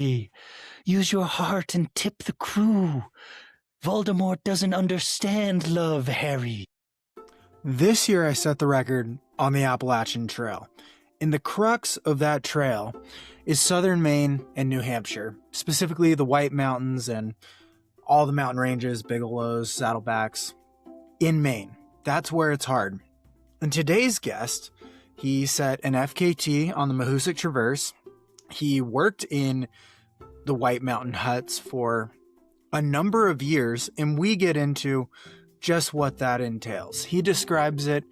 Use your heart and tip the crew. Voldemort doesn't understand love, Harry. This year I set the record on the Appalachian Trail. And the crux of that trail is southern Maine and New Hampshire, specifically the White Mountains and all the mountain ranges, Bigelows, Saddlebacks, in Maine. That's where it's hard. And today's guest, he set an FKT on the Mahoosuc Traverse. He worked in the White Mountain huts for a number of years, and we get into just what that entails. He describes it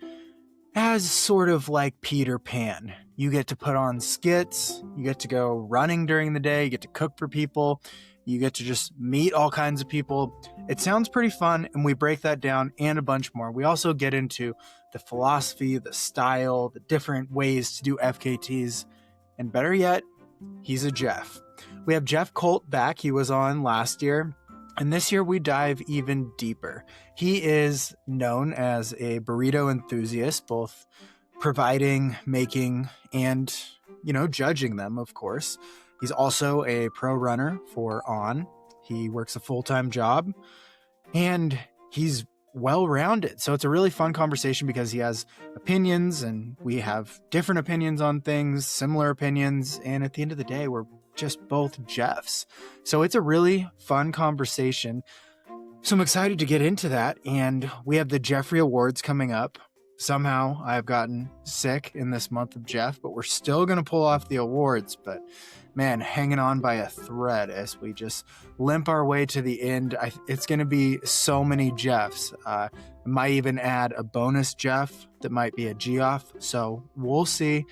as sort of like Peter Pan. You get to put on skits, you get to go running during the day, you get to cook for people, you get to just meet all kinds of people. It sounds pretty fun, and we break that down and a bunch more. We also get into the philosophy, the style, the different ways to do FKTs, and better yet, he's a Jeff. We have Jeff Colt back. He was on last year. And this year we dive even deeper. He is known as a burrito enthusiast, both providing, making, and, judging them, of course. He's also a pro runner for On. He works a full-time job, and he's well-rounded. So it's a really fun conversation because he has opinions, and we have different opinions on things, similar opinions, and at the end of the day, we're just both Jeffs. So it's a really fun conversation. So I'm excited to get into that. And we have the Jeffrey Awards coming up. Somehow I've gotten sick in this month of Jeff, but we're still going to pull off the awards. But man, hanging on by a thread as we just limp our way to the end. It's going to be so many Jeffs. I might even add a bonus Jeff that might be a Geoff. So we'll see.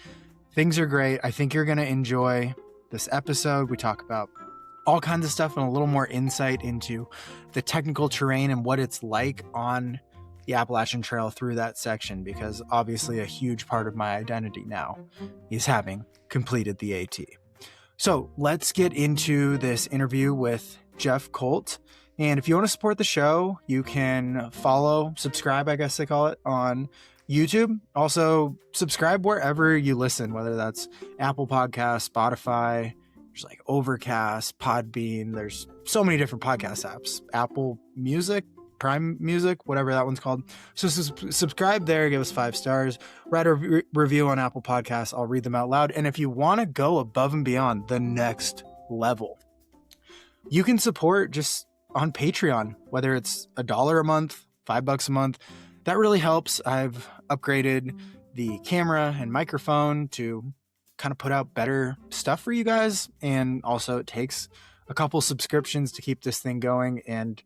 Things are great. I think you're going to enjoy this episode. We talk about all kinds of stuff and a little more insight into the technical terrain and what it's like on the Appalachian Trail through that section, because obviously a huge part of my identity now is having completed the AT. So let's get into this interview with Jeff Colt. And if you want to support the show, you can follow, subscribe, I guess they call it, on YouTube. Also, subscribe wherever you listen, whether that's Apple Podcasts, Spotify, there's like Overcast, Podbean. There's so many different podcast apps. Apple Music, Prime Music, whatever that one's called. So subscribe there, give us 5 stars, write a review on Apple Podcasts. I'll read them out loud. And if you want to go above and beyond the next level, you can support just on Patreon, whether it's $1 a month, $5 a month. That really helps. I've upgraded the camera and microphone to kind of put out better stuff for you guys. And also it takes a couple subscriptions to keep this thing going. And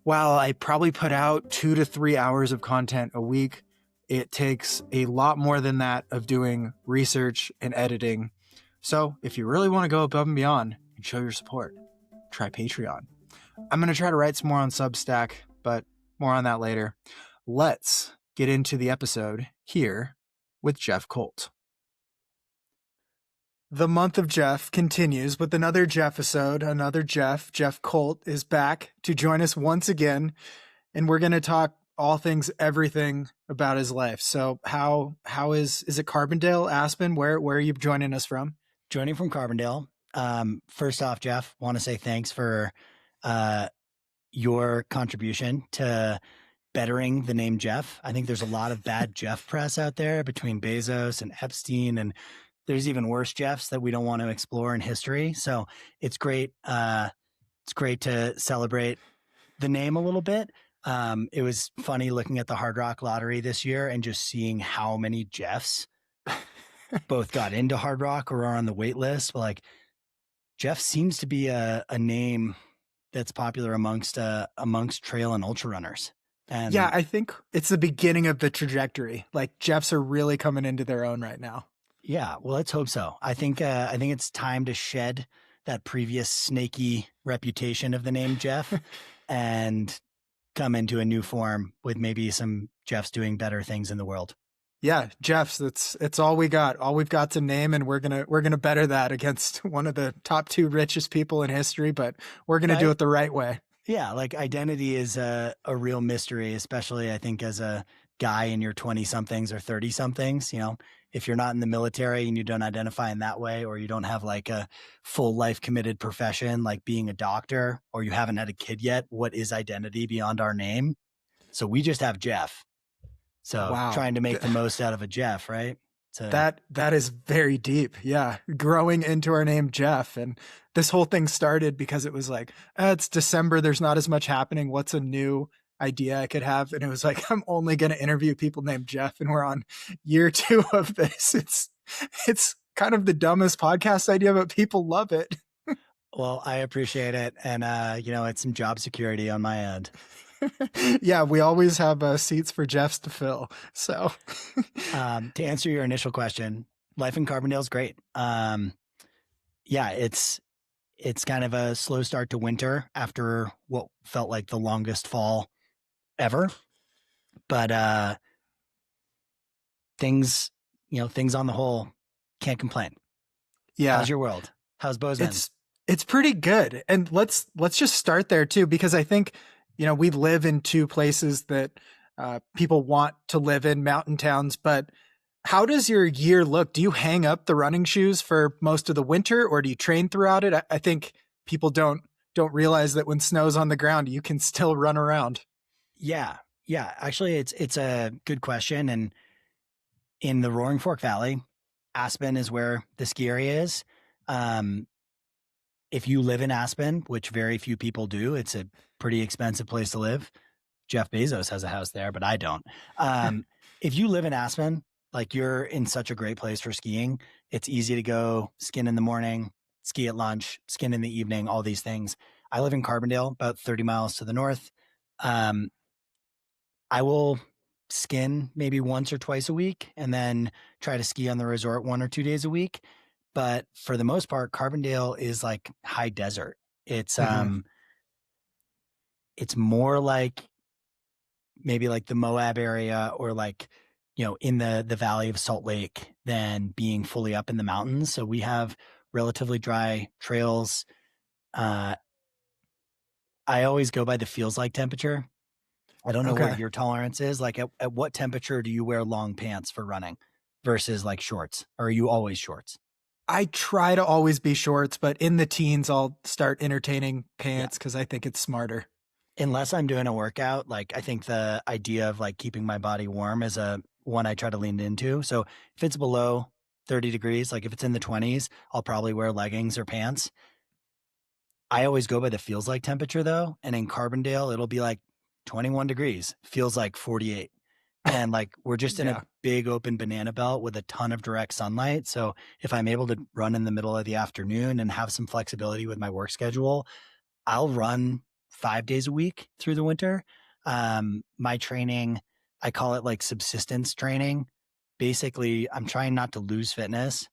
while I probably put out 2 to 3 hours of content a week, it takes a lot more than that of doing research and editing. So if you really want to go above and beyond and show your support, try Patreon. I'm going to try to write some more on Substack, but more on that later. Let's get into the episode here with Jeff Colt. The month of Jeff continues with another Jeff-isode. Another Jeff. Jeff Colt is back to join us once again, and we're going to talk all things, everything about his life. So how is it Carbondale, Aspen? Where are you joining us from? Joining from Carbondale. First off, Jeff, want to say thanks for your contribution to bettering the name Jeff. I think there's a lot of bad Jeff press out there between Bezos and Epstein, and there's even worse Jeffs that we don't want to explore in history. So it's great. It's great to celebrate the name a little bit. It was funny looking at the Hard Rock Lottery this year and just seeing how many Jeffs both got into Hard Rock or are on the wait list. But like, Jeff seems to be a name that's popular amongst trail and ultra runners. And yeah, I think it's the beginning of the trajectory. Like Jeffs are really coming into their own right now. Yeah, well, let's hope so. I think it's time to shed that previous snaky reputation of the name Jeff and come into a new form with maybe some Jeffs doing better things in the world. Yeah, Jeffs, it's all we got. All we've got to name, and we're gonna better that against one of the top 2 richest people in history, but we're gonna do it the right way. Yeah, like identity is a real mystery, especially I think as a guy in your 20 somethings or 30 somethings, if you're not in the military and you don't identify in that way, or you don't have like a full life committed profession, like being a doctor, or you haven't had a kid yet, what is identity beyond our name? So we just have Jeff. So Wow. trying to make the most out of a Jeff, right? That is very deep. Yeah. Growing into our name, Jeff. And this whole thing started because it was like, it's December. There's not as much happening. What's a new idea I could have? And it was like, I'm only going to interview people named Jeff. And we're on year 2 of this. It's kind of the dumbest podcast idea, but people love it. Well, I appreciate it. And, it's some job security on my end. Yeah, we always have seats for Jeffs to fill. So to answer your initial question, life in Carbondale is great. Yeah, it's kind of a slow start to winter after what felt like the longest fall ever. But things on the whole, can't complain. Yeah. How's your world? How's Bozeman? It's pretty good. And let's just start there too, because I think, we live in 2 places that people want to live in, mountain towns. But how does your year look? Do you hang up the running shoes for most of the winter, or do you train throughout it? I think people don't realize that when snow's on the ground, you can still run around. Yeah. Actually, it's a good question. And in the Roaring Fork Valley, Aspen is where the ski area is. If you live in Aspen, which very few people do, it's a pretty expensive place to live. Jeff Bezos has a house there, but I don't. If you live in Aspen, like, you're in such a great place for skiing. It's easy to go skin in the morning, ski at lunch, skin in the evening, all these things. I live in Carbondale, about 30 miles to the north. I will skin maybe once or twice a week and then try to ski on the resort 1 or 2 days a week. But for the most part, Carbondale is like high desert. It's it's more like maybe like the Moab area, or like, in the Valley of Salt Lake, than being fully up in the mountains. So we have relatively dry trails. I always go by the feels like temperature. I don't know what your tolerance is. Like, at what temperature do you wear long pants for running versus like shorts? Or are you always shorts? I try to always be shorts, but in the teens, I'll start entertaining pants because I think it's smarter. Unless I'm doing a workout, like, I think the idea of like keeping my body warm is one I try to lean into. So if it's below 30 degrees, like if it's in the 20s, I'll probably wear leggings or pants. I always go by the feels like temperature though. And in Carbondale, it'll be like 21 degrees, feels like 48. And like, we're just in a big open banana belt with a ton of direct sunlight. So if I'm able to run in the middle of the afternoon and have some flexibility with my work schedule, I'll run 5 days a week through the winter. My training, I call it like subsistence training. Basically, I'm trying not to lose fitness,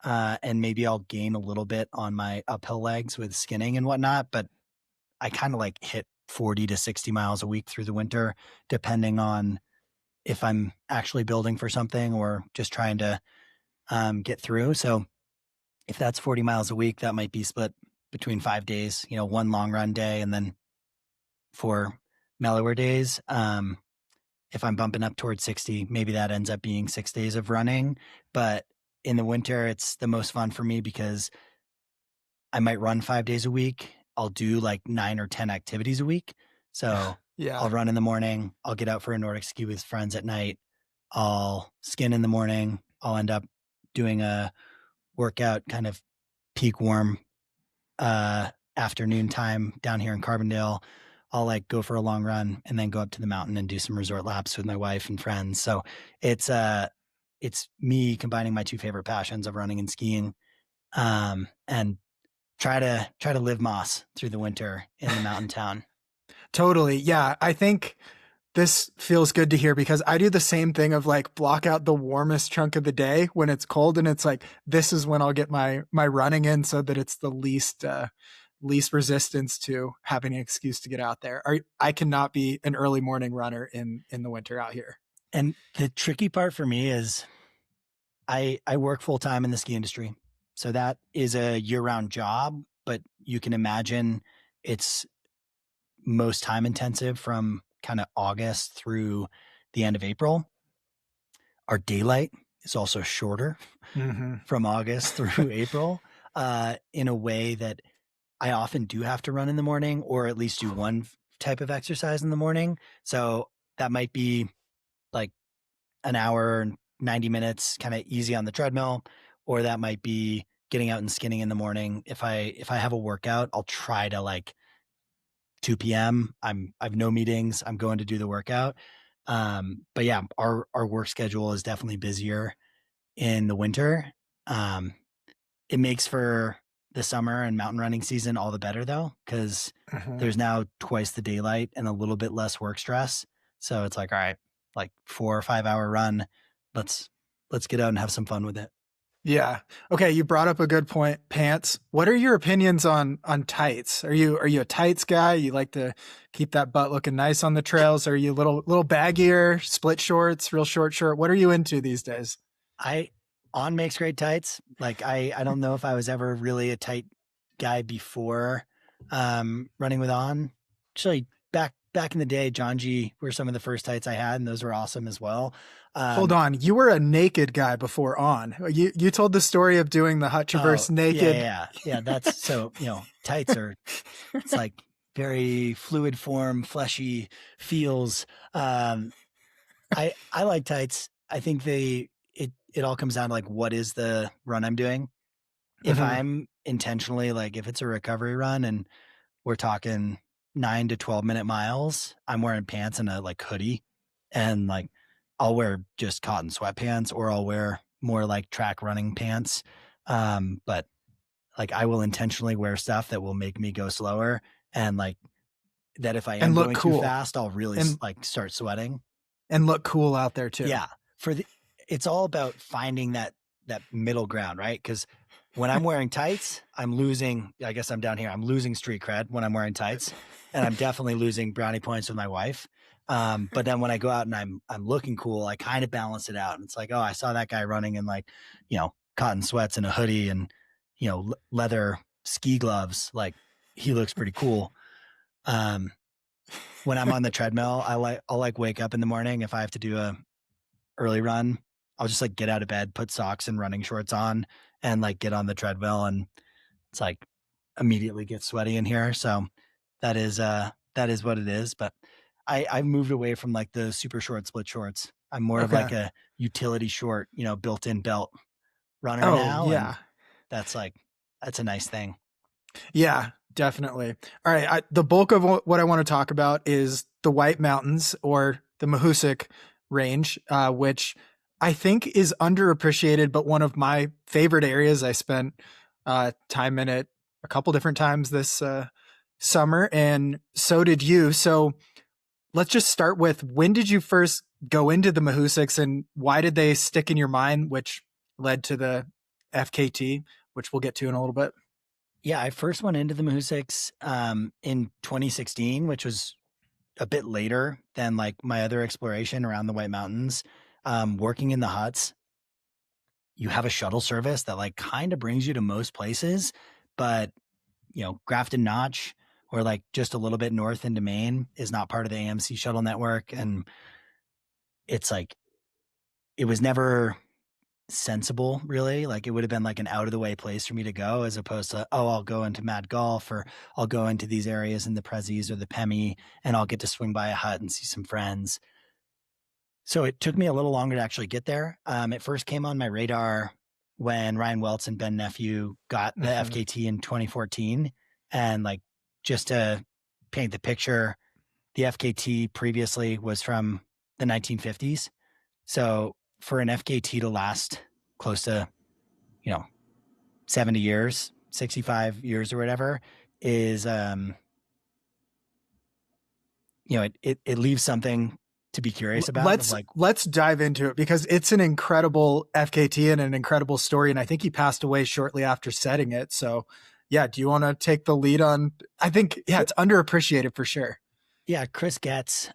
and maybe I'll gain a little bit on my uphill legs with skinning and whatnot. But I kind of like hit 40 to 60 miles a week through the winter, depending on if I'm actually building for something or just trying to get through. So if that's 40 miles a week, that might be split between 5 days, 1 long run day, and then 4 mellower days. If I'm bumping up towards 60, maybe that ends up being 6 days of running. But in the winter, it's the most fun for me because I might run 5 days a week. I'll do like 9 or 10 activities a week. So I'll run in the morning. I'll get out for a Nordic ski with friends at night. I'll skin in the morning. I'll end up doing a workout, kind of peak warm afternoon time down here in Carbondale. I'll like go for a long run and then go up to the mountain and do some resort laps with my wife and friends. So it's me combining my 2 favorite passions of running and skiing, and try to live moss through the winter in the mountain town. Totally. Yeah. I think this feels good to hear because I do the same thing of like block out the warmest chunk of the day when it's cold. And it's like, this is when I'll get my running in so that it's the least resistance to having an excuse to get out there. I cannot be an early morning runner in the winter out here. And the tricky part for me is I work full time in the ski industry. So that is a year-round job, but you can imagine it's most time intensive from kind of August through the end of April. Our daylight is also shorter Mm-hmm. from August through April, in a way that I often do have to run in the morning, or at least do one type of exercise in the morning. So that might be like an hour and 90 minutes, kind of easy on the treadmill, or that might be getting out and skinning in the morning. If I have a workout, I'll try to like 2 p.m. I've no meetings. I'm going to do the workout. But yeah, our work schedule is definitely busier in the winter. Um, it makes for the summer and mountain running season all the better though, because Mm-hmm. there's now twice the daylight and a little bit less work stress. So it's like, all right, like 4 or 5 hour run. Let's get out and have some fun with it. Yeah. Okay, you brought up a good point. Pants. What are your opinions on tights? Are you a tights guy? You like to keep that butt looking nice on the trails? Are you a little baggier, split shorts, real short? What are you into these days? I On makes great tights. Like I don't know if I was ever really a tight guy before running with On. Actually, back in the day, John G were some of the first tights I had, and those were awesome as well. Hold on, you were a naked guy before On. You told the story of doing the Hut Oh Traverse naked. yeah. That's so, tights are, it's like very fluid form, fleshy feels. I like tights. I think it all comes down to like, what is the run I'm doing? If Mhm. I'm intentionally, like, if it's a recovery run and we're talking 9 to 12 minute miles, I'm wearing pants and a like hoodie, and like I'll wear just cotton sweatpants, or I'll wear more like track running pants. But like I will intentionally wear stuff that will make me go slower, and like that if I And am look going too cool. fast, I'll really And like start sweating. and look cool out there too. Yeah. It's all about finding that middle ground, right? Because when I'm wearing tights, I'm losing, I guess I'm down here, I'm losing street cred when I'm wearing tights, and I'm definitely losing brownie points with my wife. But then when I go out and I'm looking cool, I kind of balance it out. And it's like, oh, I saw that guy running in like, cotton sweats and a hoodie and, leather ski gloves. Like, he looks pretty cool. Um, when I'm on the treadmill, I'll like wake up in the morning if I have to do a early run. I'll just like get out of bed, put socks and running shorts on, and like get on the treadmill, and it's like immediately get sweaty in here. So that is what it is. But I've moved away from like the super short split shorts. I'm more of Okay. like a utility short, built-in belt runner Oh now, and yeah. that's like that's a nice thing. Yeah, definitely. All right. The bulk of what I want to talk about is the White Mountains, or the Mahoosuc range, which I think is underappreciated, but one of my favorite areas. I spent time in it a couple different times this summer, and so did you. So let's just start with, when did you first go into the Mahoosucs, and why did they stick in your mind, which led to the FKT, which we'll get to in a little bit. Yeah, I first went into the Mahusiks in 2016, which was a bit later than like my other exploration around the White Mountains. Working in the huts, you have a shuttle service that like kind of brings you to most places, but Grafton Notch, or like just a little bit north into Maine, is not part of the AMC shuttle network, and it's like it was never sensible, really. Like, it would have been like an out of the way place for me to go, as opposed to, oh, I'll go into Mad Golf, or I'll go into these areas in the Prezzies or the Pemi, and I'll get to swing by a hut and see some friends. So it took me a little longer to actually get there. It first came on my radar when Ryan Welts and Ben Nephew got the Mhm. FKT in 2014. And like, just to paint the picture, the FKT previously was from the 1950s. So for an FKT to last close to, you know, 70 years, 65 years or whatever, is, it leaves something to be curious about, of like, Let's dive into it, because it's an incredible FKT and an incredible story, and I think he passed away shortly after setting it. So, yeah, do you want to take the lead on? I think, yeah, it's underappreciated for sure. yeah, Chris Getz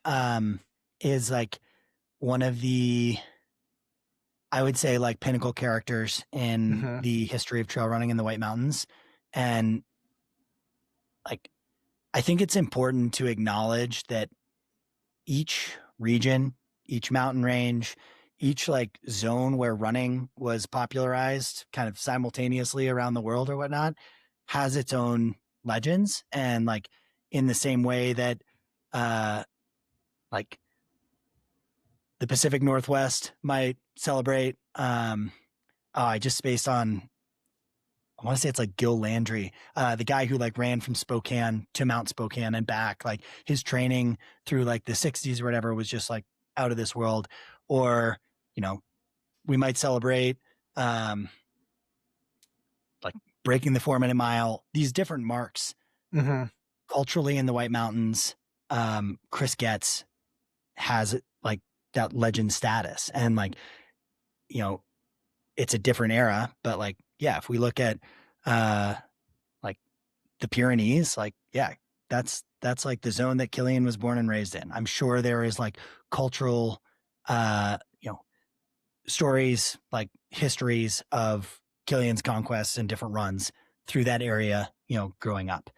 is like one of the, I would say, like, pinnacle characters in Hmm. the history of trail running in the White Mountains. And like, I think it's important to acknowledge that each region, each mountain range, each like zone where running was popularized kind of simultaneously around the world or whatnot has its own legends. And like in the same way that like the Pacific Northwest might celebrate I just spaced on, I want to say it's like Gil Landry, the guy who like ran from Spokane to Mount Spokane and back. Like his training through like the 60s or whatever was just like out of this world. Or, you know, we might celebrate like breaking the 4-minute mile, these different marks culturally in the White Mountains. Chris Getz has like that legend status, and like, you know, it's a different era, but like, yeah, if we look at like the Pyrenees, like, yeah, that's like the zone that Killian was born and raised in. I'm sure there is like cultural you know, stories, like histories of Killian's conquests and different runs through that area, you know, growing up.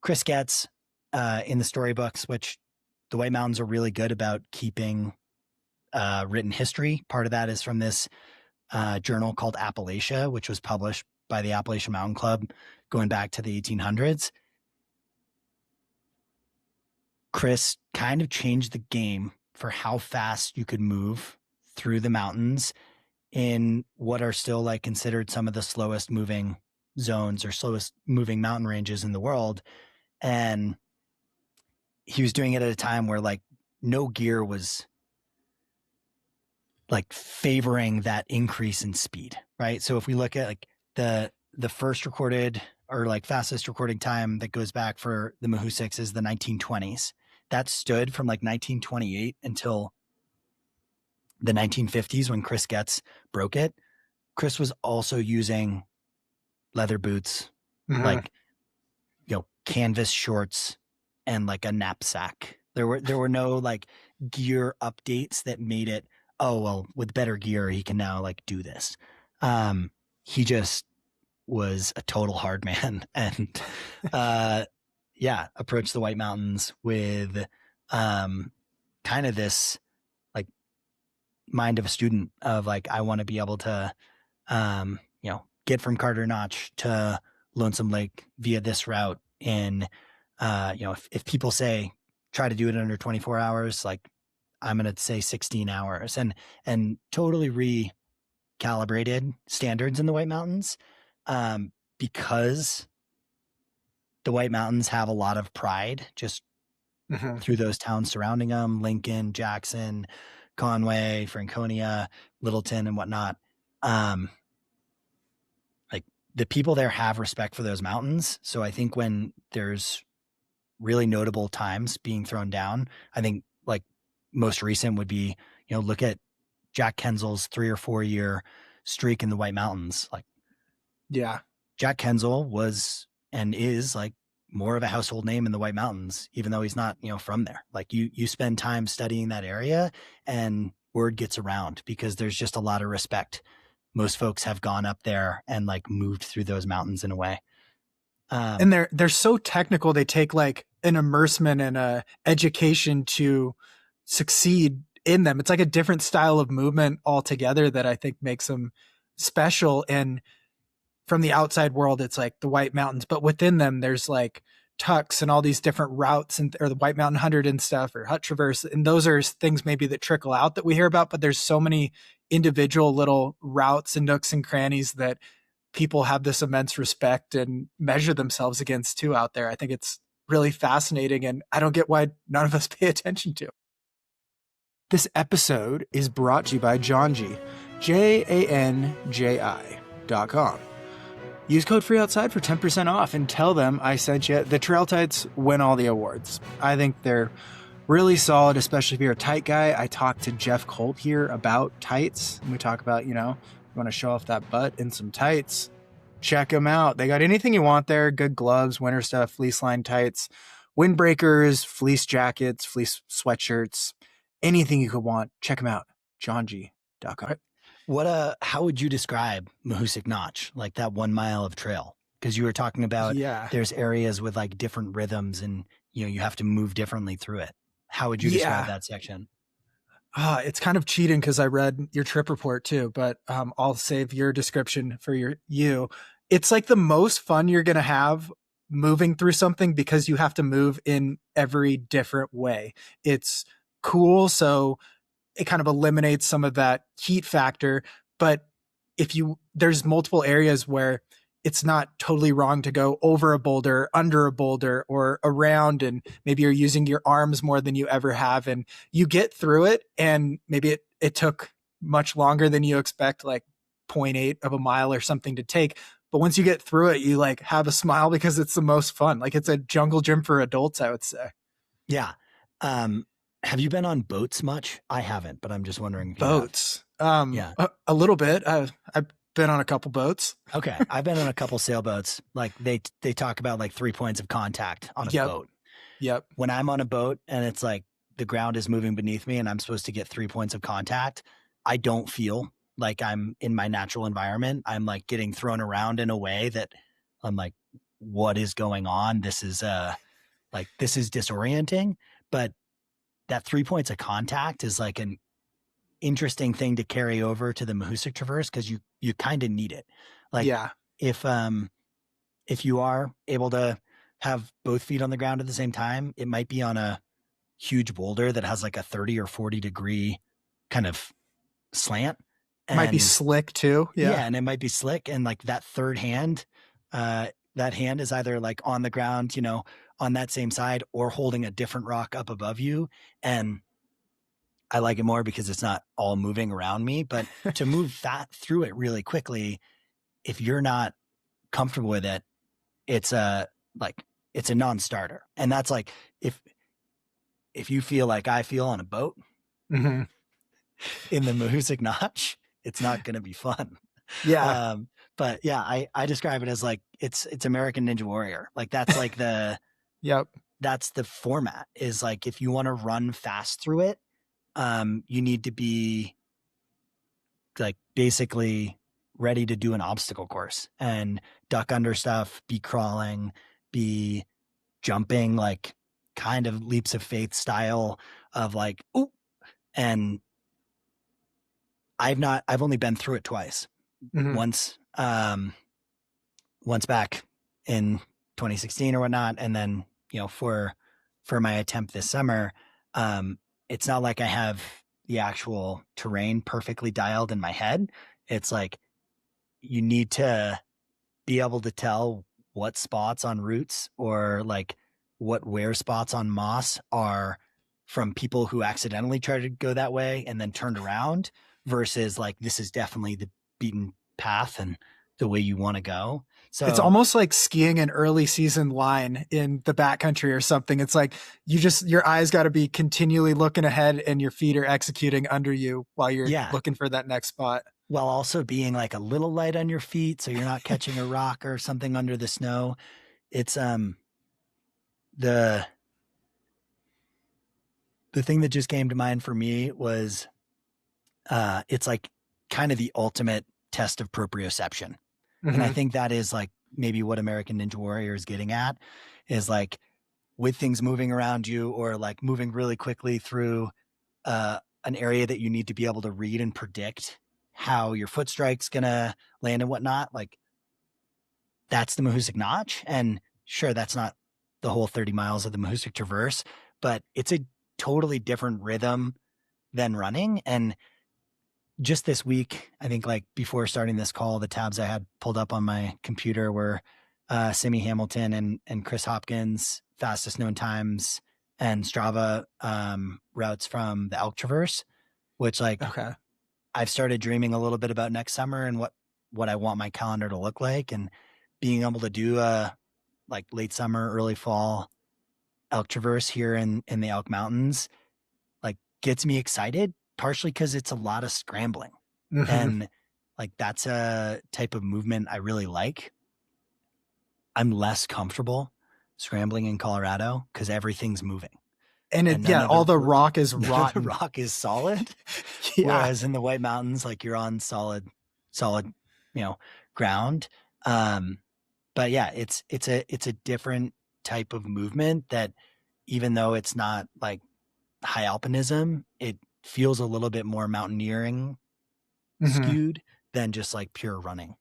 Chris Getz in the storybooks, which the White Mountains are really good about keeping written history. Part of that is from this journal called Appalachia, which was published by the Appalachian Mountain Club going back to the 1800s. Chris kind of changed the game for how fast you could move through the mountains in what are still like considered some of the slowest moving zones or slowest moving mountain ranges in the world. And he was doing it at a time where like no gear was like favoring that increase in speed, right? So if we look at like the first recorded or like fastest recording time that goes back for the Mahoosucs is the 1920s. That stood from like 1928 until the 1950s when Chris Getz broke it. Chris was also using leather boots, like, you know, canvas shorts and like a knapsack. There were no like gear updates that made it, oh, well, with better gear, he can now like do this. He just was a total hard man and, yeah, approached the White Mountains with, kind of this like mind of a student of like, I want to be able to, you know, get from Carter Notch to Lonesome Lake via this route in, you know, if people say, try to do it under 24 hours, like I'm going to say 16 hours and totally recalibrated standards in the White Mountains, because the White Mountains have a lot of pride just through those towns surrounding them, Lincoln, Jackson, Conway, Franconia, Littleton, and whatnot. Like the people there have respect for those mountains. So I think when there's really notable times being thrown down, I think like most recent would be, you know, look at Jack Kenzel's 3 or 4 year streak in the White Mountains. Like, yeah, Jack Kenzel was and is like more of a household name in the White Mountains, even though he's not, you know, from there. Like you spend time studying that area and word gets around because there's just a lot of respect. Most folks have gone up there and like moved through those mountains in a way. And they're so technical. They take like an immersement and a education to succeed in them. It's like a different style of movement altogether that I think makes them special. And from the outside world, it's like the White Mountains, but within them, there's like tucks and all these different routes and or the White Mountain 100 and stuff or Hut Traverse. And those are things maybe that trickle out that we hear about, but there's so many individual little routes and nooks and crannies that people have this immense respect and measure themselves against too out there. I think it's really fascinating and I don't get why none of us pay attention to. This episode is brought to you by Janji, JANJI.com. Use code FREEOUTSIDE for 10% off and tell them I sent you. The trail tights win all the awards. I think they're really solid, especially if you're a tight guy. I talked to Jeff Colt here about tights. And we talk about, you know, you want to show off that butt in some tights. Check them out. They got anything you want there. Good gloves, winter stuff, fleece line tights, windbreakers, fleece jackets, fleece sweatshirts, anything you could want. Check them out. Janji.com. How would you describe Mahoosuc Notch, like that 1 mile of trail? Because you were talking about there's areas with like different rhythms and, you know, you have to move differently through it. How would you describe that section? It's kind of cheating because I read your trip report too, but I'll save your description for you. It's like the most fun you're going to have moving through something because you have to move in every different way. It's cool. So it kind of eliminates some of that heat factor. But there's multiple areas where it's not totally wrong to go over a boulder, under a boulder, or around, and maybe you're using your arms more than you ever have. And you get through it, and maybe it took much longer than you expect, like 0.8 of a mile or something to take. But once you get through it, you like have a smile because it's the most fun. Like it's a jungle gym for adults, I would say. Yeah. Have you been on boats much? I haven't, but I'm just wondering if you Boats. Yeah. A little bit. I've been on a couple boats. Okay. I've been on a couple sailboats. Like they talk about like 3 points of contact on a boat. Yep. When I'm on a boat and it's like the ground is moving beneath me and I'm supposed to get 3 points of contact, I don't feel like I'm in my natural environment. I'm like getting thrown around in a way that I'm like, what is going on? This is disorienting. But that 3 points of contact is like an interesting thing to carry over to the Mahoosuc Traverse because you kind of need it. Like if you are able to have both feet on the ground at the same time, it might be on a huge boulder that has like a 30 or 40 degree kind of slant. It might be slick too. Yeah. And it might be slick. And like that third hand, that hand is either like on the ground, on that same side or holding a different rock up above you. And I like it more because it's not all moving around me, but to move that through it really quickly, if you're not comfortable with it, it's a non-starter. And that's like, if you feel like I feel on a boat in the Mahoosuc Notch, it's not going to be fun. Yeah. But yeah, I describe it as like, it's American Ninja Warrior. Like that's like that's the format is like, if you want to run fast through it, you need to be like basically ready to do an obstacle course and duck under stuff, be crawling, be jumping, like kind of leaps of faith style of like, ooh. And I've only been through it twice. Once back in 2016 or whatnot. And then, for my attempt this summer, it's not like I have the actual terrain perfectly dialed in my head. It's like you need to be able to tell what spots on roots or like what wear spots on moss are from people who accidentally tried to go that way and then turned around versus like, this is definitely the beaten path and the way you want to go. So it's almost like skiing an early season line in the backcountry or something. It's like your eyes got to be continually looking ahead and your feet are executing under you while you're looking for that next spot. While also being like a little light on your feet so you're not catching a rock or something under the snow. It's the thing that just came to mind for me was it's like kind of the ultimate test of proprioception. And I think that is like maybe what American Ninja Warrior is getting at is like with things moving around you or like moving really quickly through an area that you need to be able to read and predict how your foot strike's going to land and whatnot. Like that's the Mahoosuc Notch. And sure, that's not the whole 30 miles of the Mahoosuc Traverse, but it's a totally different rhythm than running. And just this week, I think like before starting this call, the tabs I had pulled up on my computer were Simi Hamilton and Chris Hopkins, fastest known times, and Strava routes from the Elk Traverse, which like I've started dreaming a little bit about next summer and what I want my calendar to look like, and being able to do a like late summer, early fall Elk Traverse here in the Elk Mountains, like gets me excited. Partially because it's a lot of scrambling and like that's a type of movement I really like. I'm less comfortable scrambling in Colorado because everything's moving. And all the rock is rotten. The rock is solid. Whereas in the White Mountains, like you're on solid, ground. But yeah, it's a different type of movement that even though it's not like high alpinism, it feels a little bit more mountaineering Mhm. skewed than just like pure running.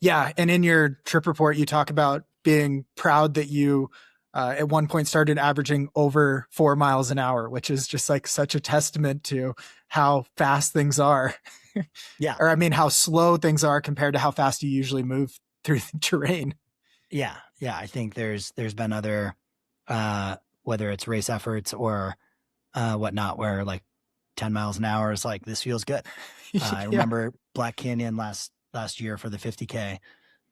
Yeah, and in your trip report, you talk about being proud that you at one point started averaging over 4 miles an hour, which is just like such a testament to how fast things are. Yeah. Or I mean, how slow things are compared to how fast you usually move through the terrain. Yeah. Yeah. I think there's been other, whether it's race efforts or whatnot, where like 10 miles an hour is like, this feels good. I Yeah. remember Black Canyon last year for the 50K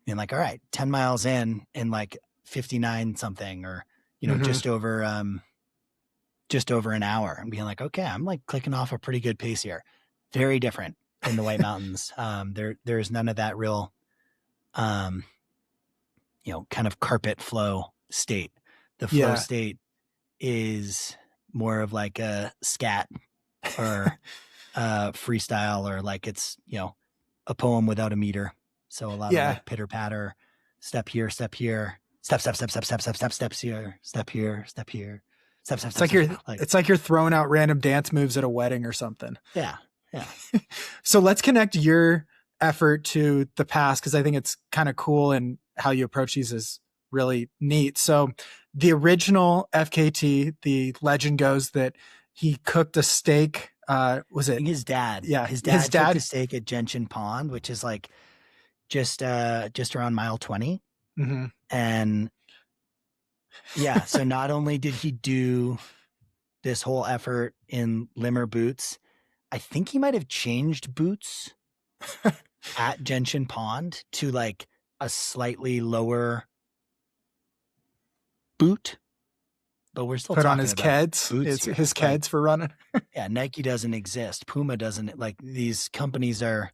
being like, all right, 10 miles in like 59 something, or, Mhm. just over an hour, and being like, okay, I'm like clicking off a pretty good pace here. Very different than the White Mountains. There's none of that real, um, kind of carpet flow state. The flow Yeah. state is more of like a scat or freestyle, or like it's, a poem without a meter. So a lot of Yeah. like pitter patter, step here, step here, step, step, step, step, step, step, step, steps here, step here, step here, step, step, It's step, like step. you're Like, it's like you're throwing out random dance moves at a wedding or something. yeah, yeah. So let's connect your effort to the past, because I think it's kind of cool, and how you approach these is really neat. So the original FKT, the legend goes that he cooked a steak. Was I it? think his dad, Yeah, his his dad cooked a dad. steak at Gentian Pond, which is like just around mile 20. Mhm. And yeah, so not only did he do this whole effort in limmer boots, I think he might have changed boots at Gentian Pond to like a slightly lower boot, but we're still Put on talking his about Keds. boots It's here. his Like, Keds for running. yeah, Nike doesn't exist. Puma doesn't. Like, these companies are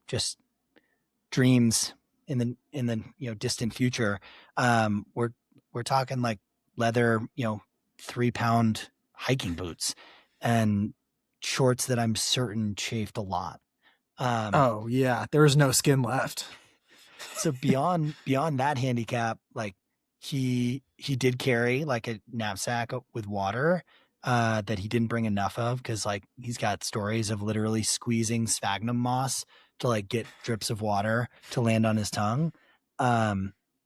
just dreams in the distant future. We're talking like leather, 3-pound hiking boots and shorts that I'm certain chafed a lot. Oh yeah, there was no skin left. So beyond that handicap, like he did carry like a knapsack with water that he didn't bring enough of, because like he's got stories of literally squeezing sphagnum moss to like get drips of water to land on his tongue,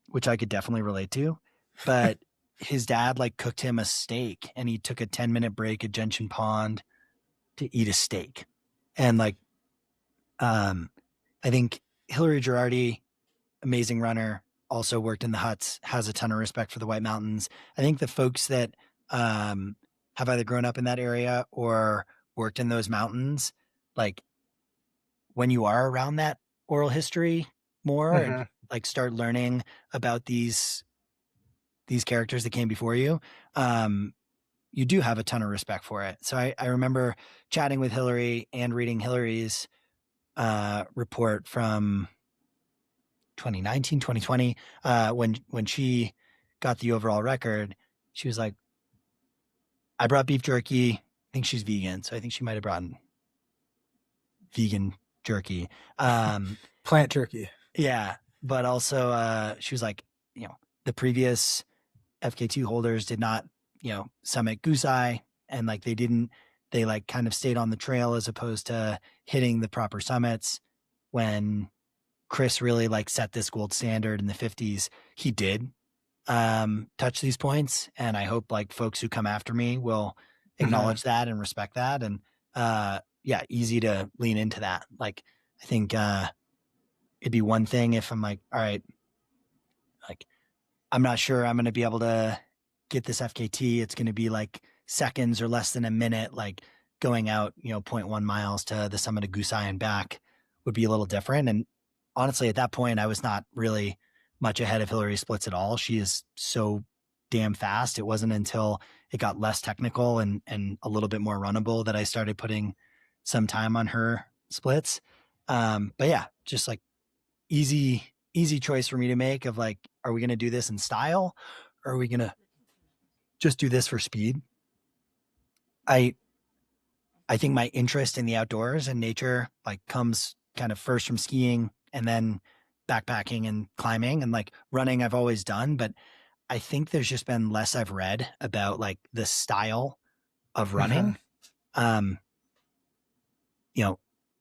which I could definitely relate to. But his dad like cooked him a steak, and he took a 10-minute break at Gentian Pond to eat a steak. And like, I think Hillary Girardi, amazing runner, also worked in the huts, has a ton of respect for the White Mountains. I think the folks that have either grown up in that area or worked in those mountains, like when you are around that oral history more, and Mhm. like start learning about these characters that came before you, you do have a ton of respect for it. So I remember chatting with Hillary and reading Hillary's report from 2019, 2020, when she got the overall record. She was like, I brought beef jerky. I think she's vegan, so I think she might have brought vegan jerky. Plant turkey. Yeah, but also she was like, the previous FK2 holders did not, summit Goose Eye, and like they like kind of stayed on the trail as opposed to hitting the proper summits. When Chris really like set this gold standard in the 50s, he did touch these points, and I hope like folks who come after me will Mhm. acknowledge that and respect that. And yeah, easy to lean into that. Like, I think it'd be one thing if I'm like, all right, like I'm not sure I'm going to be able to get this FKT. It's going to be like seconds or less than a minute, like going out, 0.1 miles to the summit of Goose Eye and back would be a little different. And honestly, at that point, I was not really much ahead of Hillary Splits at all. She is so damn fast. It wasn't until it got less technical and a little bit more runnable that I started putting some time on her splits. But yeah, just like easy choice for me to make of like, are we going to do this in style, or are we going to just do this for speed? I I think my interest in the outdoors and nature like comes kind of first from skiing, and then backpacking and climbing, and like running I've always done, but I think there's just been less I've read about like the style of running. Um,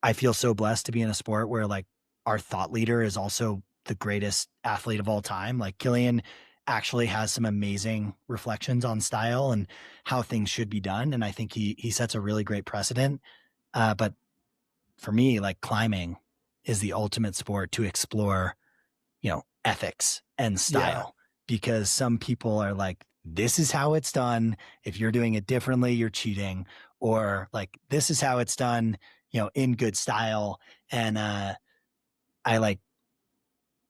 I feel so blessed to be in a sport where like our thought leader is also the greatest athlete of all time. Like Killian actually has some amazing reflections on style and how things should be done. And I think he sets a really great precedent. But for me, like climbing is the ultimate sport to explore, ethics and style, because some people are like, this is how it's done. If you're doing it differently, you're cheating, or like, this is how it's done, in good style. And, I like,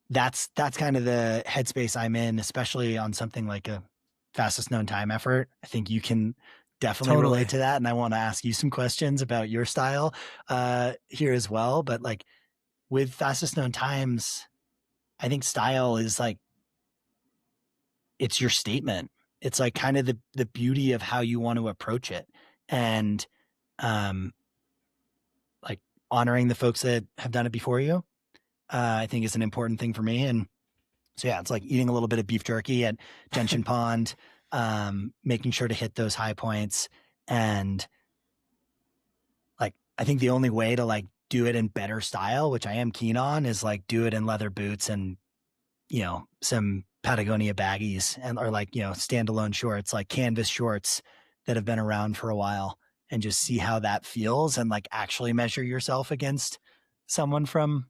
that's kind of the headspace I'm in, especially on something like a fastest known time effort. I think you can definitely relate to that. And I want to ask you some questions about your style here as well. But like with fastest known times, I think style is like, it's your statement. It's like kind of the beauty of how you want to approach it. And like honoring the folks that have done it before you, I think is an important thing for me. And so, yeah, it's like eating a little bit of beef jerky at Gentian Pond, making sure to hit those high points. And like, I think the only way to like do it in better style, which I am keen on, is like do it in leather boots and, some Patagonia baggies and, or like, standalone shorts, like canvas shorts that have been around for a while, and just see how that feels and like actually measure yourself against someone from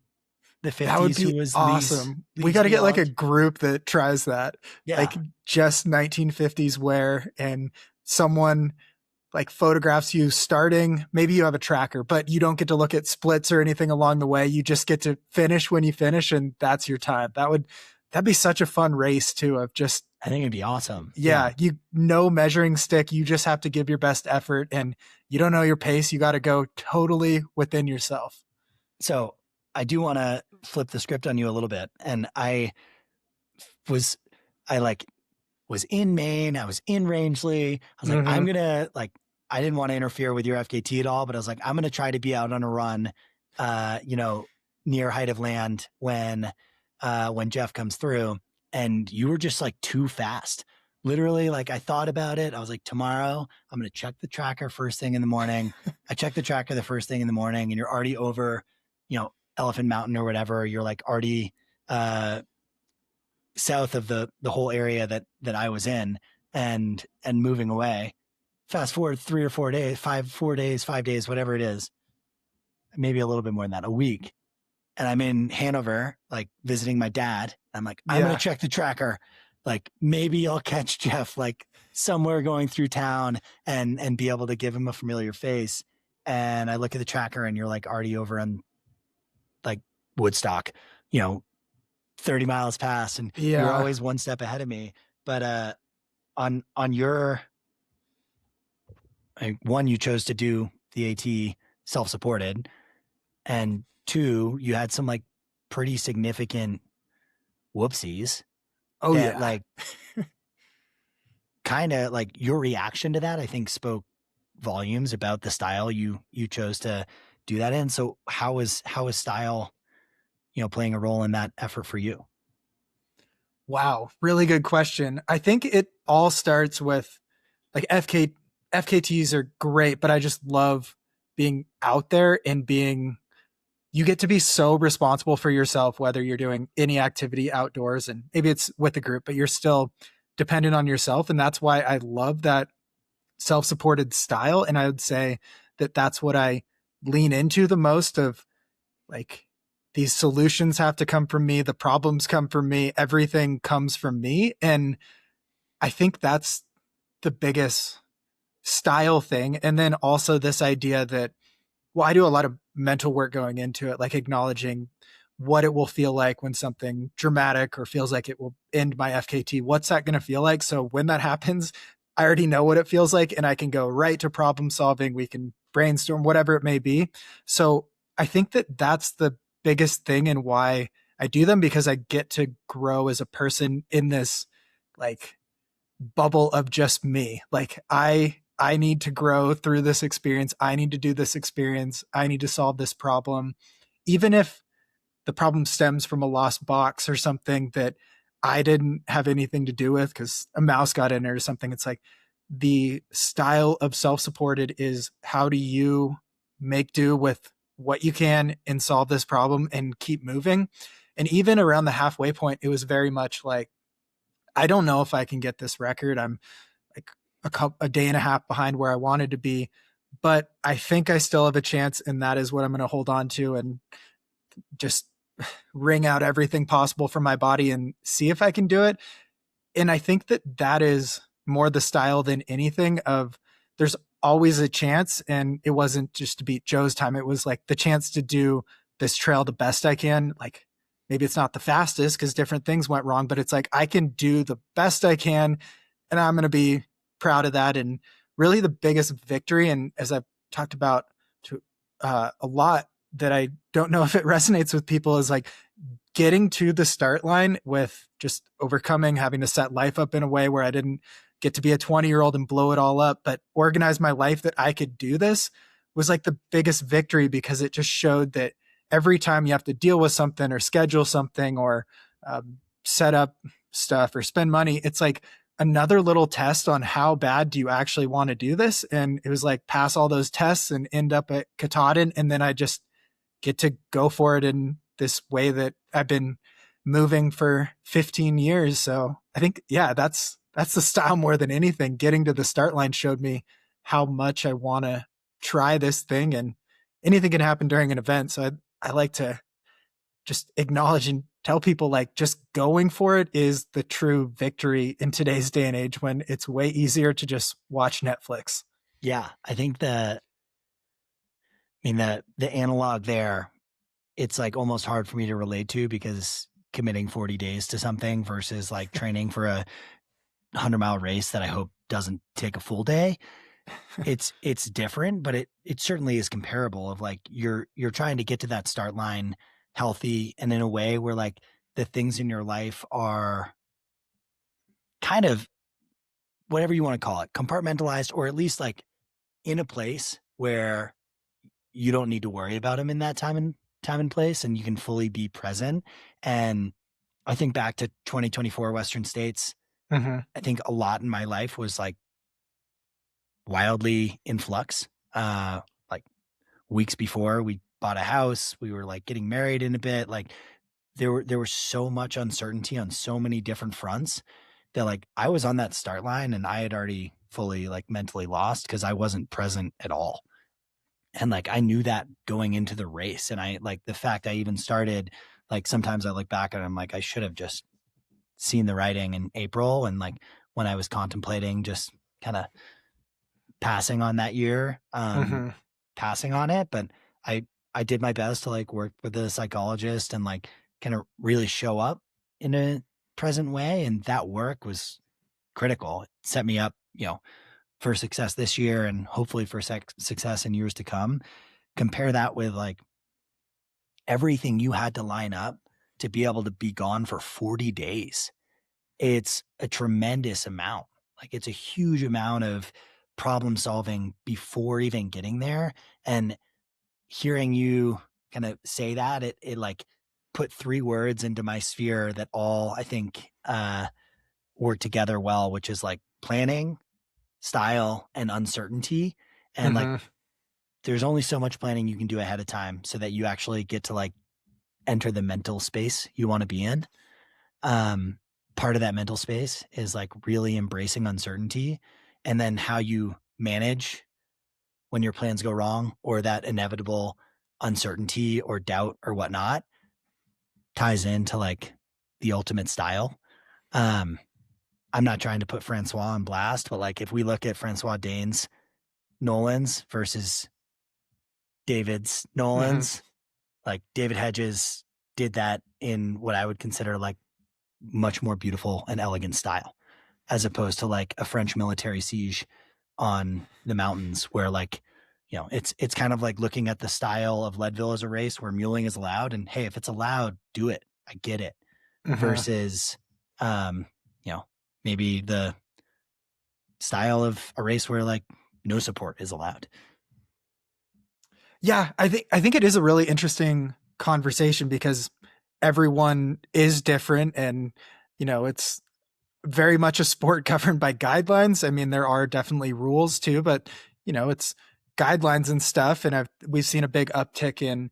the 50s. That would be awesome. We got to get like a group that tries that. Yeah. Like just 1950s wear, and someone like photographs you starting. Maybe you have a tracker, but you don't get to look at splits or anything along the way. You just get to finish when you finish, and that's your time. That'd be such a fun race too, of just, I think it'd be awesome. Yeah. No measuring stick. You just have to give your best effort, and you don't know your pace. You got to go totally within yourself. So I do want to flip the script on you a little bit. And I was in Maine. I was in Rangeley. I was like, I'm going to like, I didn't want to interfere with your FKT at all, but I was like, I'm going to try to be out on a run, near height of land when Jeff comes through. And you were just like too fast. Literally, like I thought about it. I was like, tomorrow I'm going to check the tracker first thing in the morning. I checked the tracker the first thing in the morning, and you're already over, Elephant Mountain or whatever. You're like already south of the whole area that I was in, and moving away. Fast forward 3 or 4 days, 5 days, whatever it is, maybe a little bit more than that, a week. And I'm in Hanover, like visiting my dad. I'm like, I'm going to check the tracker. Like maybe I'll catch Jeff like somewhere going through town and be able to give him a familiar face. And I look at the tracker, and you're like already over on like Woodstock, 30 miles past, and you're always one step ahead of me. But on your one, you chose to do the AT self-supported, and 2, you had some like pretty significant whoopsies. Like kind of like your reaction to that, I think, spoke volumes about the style you chose to do that in. So how is style, playing a role in that effort for you? Wow. Really good question. I think it all starts with like FKTs are great, but I just love being out there and you get to be so responsible for yourself, whether you're doing any activity outdoors, and maybe it's with a group, but you're still dependent on yourself. And that's why I love that self-supported style. And I would say that that's what I lean into the most, of like, these solutions have to come from me. The problems come from me. Everything comes from me. And I think that's the biggest style thing. And then also this idea that, well, I do a lot of mental work going into it, like acknowledging what it will feel like when something dramatic or feels like it will end my FKT. What's that going to feel like? So when that happens, I already know what it feels like, and I can go right to problem solving. We can brainstorm, whatever it may be. So I think that that's the biggest thing and why I do them, because I get to grow as a person in this like bubble of just me. Like I need to grow through this experience. I need to do this experience. I need to solve this problem. Even if the problem stems from a lost box or something that I didn't have anything to do with because a mouse got in it or something, it's like, the style of self-supported is how do you make do with what you can and solve this problem and keep moving. And even around the halfway point, it was very much like, I don't know if I can get this record. I'm like a day and a half behind where I wanted to be, but I think I still have a chance, and that is what I'm going to hold on to and just wring out everything possible from my body and see if I can do it. And I think that that is more the style than anything of there's always a chance. And it wasn't just to beat Joe's time. It was like the chance to do this trail the best I can. Like maybe it's not the fastest because different things went wrong, but it's like I can do the best I can. And I'm going to be proud of that. And really the biggest victory. And as I've talked about to a lot, that I don't know if it resonates with people, is like getting to the start line with just overcoming having to set life up in a way where I didn't get to be a 20-year-old and blow it all up, but organize my life that I could do this was like the biggest victory, because it just showed that every time you have to deal with something or schedule something or set up stuff or spend money, it's like another little test on how bad do you actually want to do this. And it was like pass all those tests and end up at Katahdin. And then I just get to go for it in this way that I've been moving for 15 years. So I think, yeah, that's the style more than anything. Getting to the start line showed me how much I want to try this thing, and anything can happen during an event. So I like to just acknowledge and tell people, like, just going for it is the true victory in today's day and age, when it's way easier to just watch Netflix. Yeah. I think the analog there, it's like almost hard for me to relate to, because committing 40 days to something versus like training for a 100-mile race that I hope doesn't take a full day. It's different, but it certainly is comparable, of like you're trying to get to that start line healthy and in a way where like the things in your life are kind of, whatever you want to call it, compartmentalized, or at least like in a place where you don't need to worry about them in that time and place, and you can fully be present. And I think back to 2024 Western States, Mm-hmm. I think a lot in my life was like wildly in flux. Like weeks before we bought a house, we were like getting married in a bit. Like there was so much uncertainty on so many different fronts that like I was on that start line and I had already fully like mentally lost because I wasn't present at all. And like I knew that going into the race. And I like the fact I even started, like sometimes I look back and I'm like, I should have just seen the writing in April. And like when I was contemplating just kind of passing on that year, Mm-hmm. passing on it. But I did my best to like work with a psychologist and like kind of really show up in a present way. And that work was critical. It set me up, for success this year and hopefully for success in years to come. Compare that with like everything you had to line up to be able to be gone for 40 days. It's a tremendous amount. Like it's a huge amount of problem solving before even getting there. And hearing you kind of say that, it like put three words into my sphere that all I think work together well, which is like planning, style, and uncertainty. And like Mm-hmm. there's only so much planning you can do ahead of time so that you actually get to like enter the mental space you want to be in. Part of that mental space is like really embracing uncertainty, and then how you manage when your plans go wrong or that inevitable uncertainty or doubt or whatnot ties into like the ultimate style. I'm not trying to put Francois on blast, but like if we look at Francois Dane's Nolans versus David's Nolans, like David Hedges did that in what I would consider like much more beautiful and elegant style, as opposed to like a French military siege on the mountains where like, it's kind of like looking at the style of Leadville as a race where muling is allowed. And hey, if it's allowed, do it. I get it. Mm-hmm. Versus, maybe the style of a race where like no support is allowed. Yeah, I think it is a really interesting conversation because everyone is different, and it's very much a sport governed by guidelines. I mean, there are definitely rules too, but it's guidelines and stuff. And we've seen a big uptick in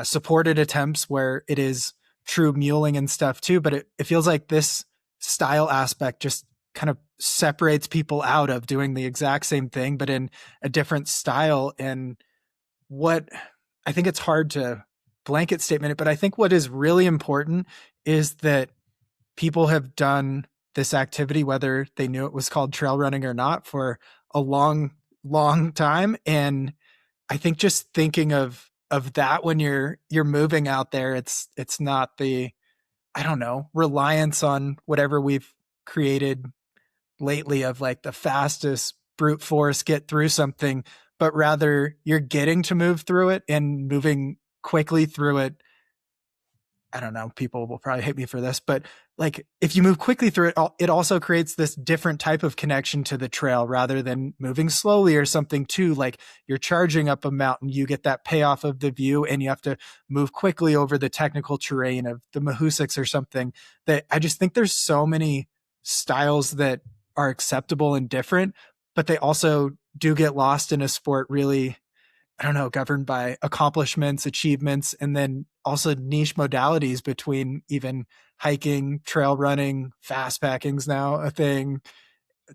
supported attempts where it is true muling and stuff too. But it feels like this style aspect just kind of separates people out of doing the exact same thing, but in a different style. And what I think it's hard to blanket statement it, but I think what is really important is that people have done this activity, whether they knew it was called trail running or not, for a long, long time. And I think just thinking of that when you're moving out there, it's not the, I don't know, reliance on whatever we've created lately of like the fastest brute force get through something, but rather you're getting to move through it and moving quickly through it. I don't know, people will probably hate me for this, but like if you move quickly through it, it also creates this different type of connection to the trail rather than moving slowly or something too. Like you're charging up a mountain, you get that payoff of the view and you have to move quickly over the technical terrain of the Mahoosucs or something. That I just think there's so many styles that are acceptable and different, but they also do get lost in a sport really, I don't know, governed by accomplishments, achievements, and then also niche modalities between even hiking, trail running, fast packing's now a thing,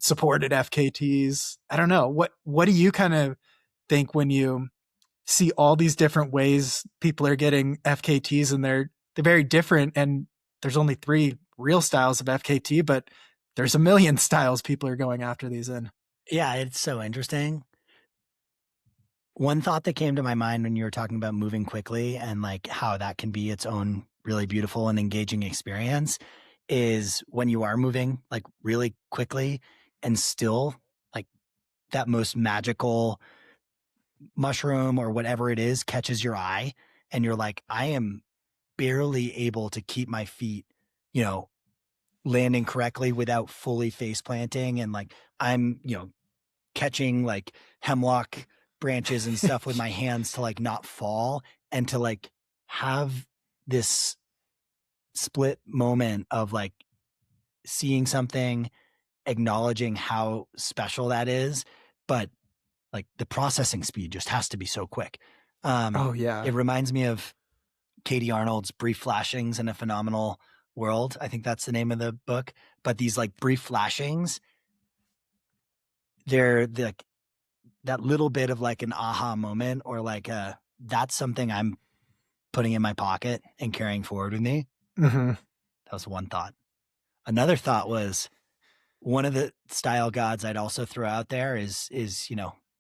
supported FKTs. I don't know. What do you kind of think when you see all these different ways people are getting FKTs and they're very different, and there's only 3 real styles of FKT, but there's a million styles people are going after these in. Yeah, it's so interesting. One thought that came to my mind when you were talking about moving quickly and like how that can be its own really beautiful and engaging experience is when you are moving like really quickly and still like that most magical mushroom or whatever it is catches your eye and you're like, I am barely able to keep my feet, landing correctly without fully face planting. And like, I'm, catching like hemlock branches and stuff with my hands to like not fall and to like have this split moment of like seeing something, acknowledging how special that is, but like the processing speed just has to be so quick. Oh yeah. It reminds me of Katie Arnold's Brief Flashings in a Phenomenal World. I think that's the name of the book. But these like brief flashings, they're like that little bit of like an aha moment or like that's something I'm putting in my pocket and carrying forward with me. Mm-hmm. That was one thought. Another thought was one of the style gods I'd also throw out there is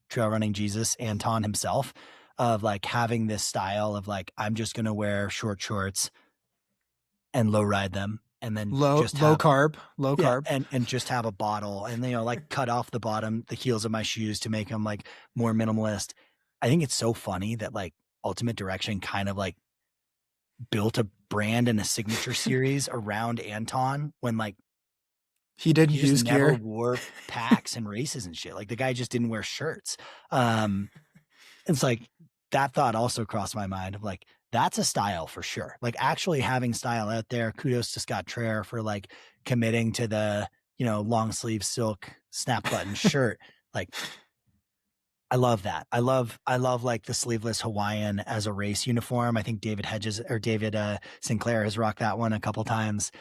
trail running Jesus, Anton himself, of like having this style of like, I'm just going to wear short shorts and low ride them. And then low carb and just have a bottle and, like cut off the heels of my shoes to make them like more minimalist. I think it's so funny that like Ultimate Direction kind of like built a brand and a signature series around Anton when like he didn't use never gear, wore packs and races and shit. Like the guy just didn't wear shirts. It's like that thought also crossed my mind of like, that's a style for sure. Like actually having style out there. Kudos to Scott Traer for like committing to the, long sleeve silk snap button shirt. Like I love that. I love like the sleeveless Hawaiian as a race uniform. I think David Sinclair has rocked that one a couple times.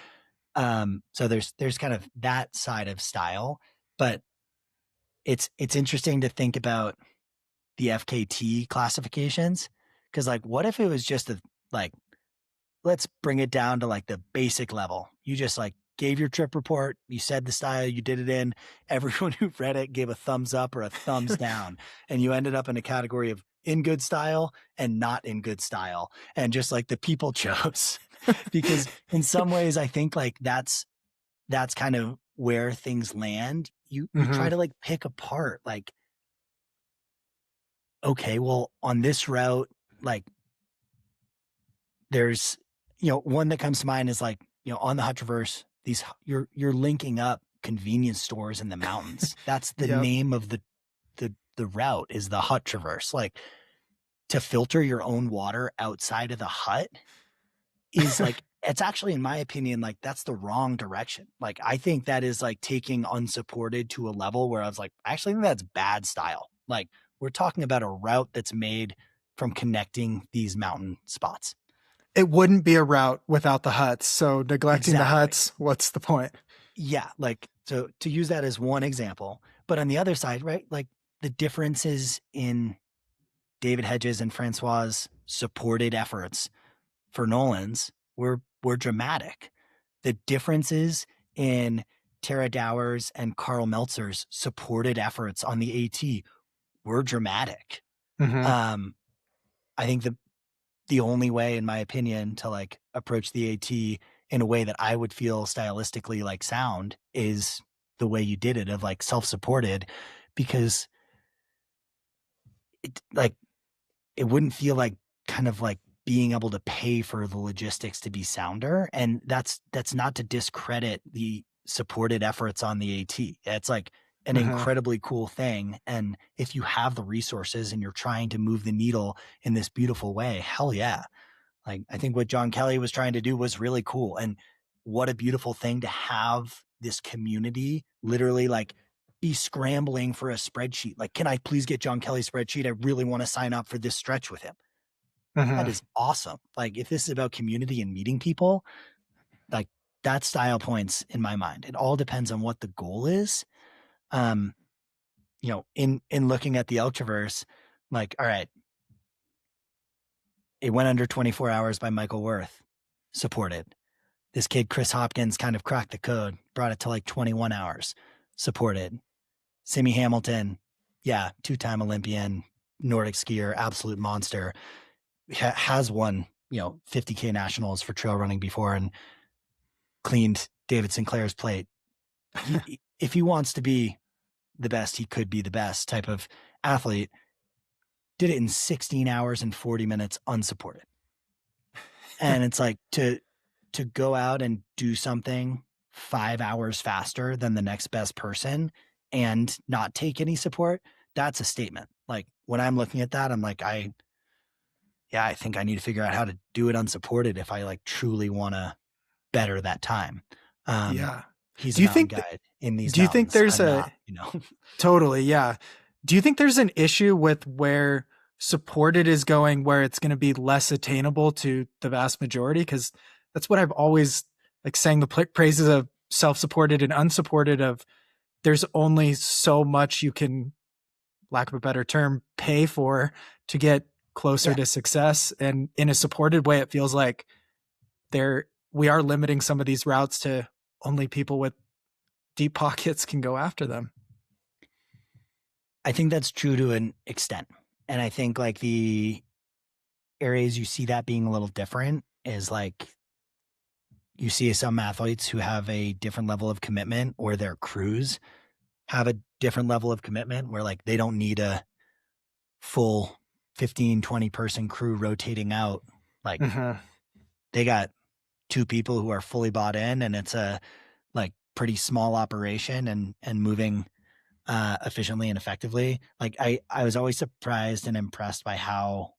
So there's kind of that side of style, but it's interesting to think about the FKT classifications. Cause like, what if it was just let's bring it down to like the basic level. You just like gave your trip report. You said the style you did it in. Everyone who read it gave a thumbs up or a thumbs down. And you ended up in a category of in good style and not in good style. And just like the people chose, because in some ways I think like that's kind of where things land. You try to like pick apart, like, okay, well on this route, like there's, one that comes to mind is like, on the Hut Traverse, you're linking up convenience stores in the mountains. That's the name of the route is the Hut Traverse. Like to filter your own water outside of the hut is like it's actually, in my opinion, like that's the wrong direction. Like I think that is like taking Unsupported to a level where I was like, I actually think that's bad style. Like we're talking about a route that's made from connecting these mountain spots. It wouldn't be a route without the huts. So neglecting the Exactly. huts, what's the point? Yeah. Like, so to use that as one example, but on the other side, right? Like the differences in David Hedges and Francois' supported efforts for Nolan's were dramatic. The differences in Tara Dower's and Carl Meltzer's supported efforts on the AT were dramatic. Mm-hmm. I think the only way, in my opinion, to like approach the AT in a way that I would feel stylistically like sound is the way you did it, of like self-supported, because it like it wouldn't feel like kind of like being able to pay for the logistics to be sounder. And that's not to discredit the supported efforts on the AT. It's like an Mm-hmm. incredibly cool thing. And if you have the resources and you're trying to move the needle in this beautiful way, hell yeah. Like I think what John Kelly was trying to do was really cool. And what a beautiful thing to have this community literally like be scrambling for a spreadsheet. Like, can I please get John Kelly's spreadsheet? I really want to sign up for this stretch with him. That Mm-hmm. is awesome. Like if this is about community and meeting people, like that's style points in my mind. It all depends on what the goal is. Um, in looking at the Elk Traverse, like, all right, it went under 24 hours by Michael Worth, supported. This kid, Chris Hopkins, kind of cracked the code, brought it to like 21 hours, supported. Simi Hamilton, yeah, 2-time Olympian, Nordic skier, absolute monster, has won, 50K nationals for trail running before and cleaned David Sinclair's plate. If he wants to be the best, he could be the best type of athlete. Did it in 16 hours and 40 minutes unsupported. And it's like to go out and do something 5 hours faster than the next best person and not take any support, that's a statement. Like when I'm looking at that, I'm like, I think I need to figure out how to do it unsupported if I like truly want to better that time. Yeah. He's Do a you mountain think guide in these do you think mountains. there's I'm a not. totally, yeah. Do you think there's an issue with where supported is going, where it's going to be less attainable to the vast majority? Because that's what I've always like saying, the praises of self-supported and unsupported, of there's only so much you can, lack of a better term, pay for to get closer Yeah. to success. And in a supported way, it feels like we are limiting some of these routes to only people with deep pockets can go after them. I think that's true to an extent. And I think like the areas you see that being a little different is like you see some athletes who have a different level of commitment, or their crews have a different level of commitment where like they don't need a full 15, 20 person crew rotating out. Like Mm-hmm. they got 2 people who are fully bought in, and it's a like pretty small operation and moving efficiently and effectively. Like I was always surprised and impressed by how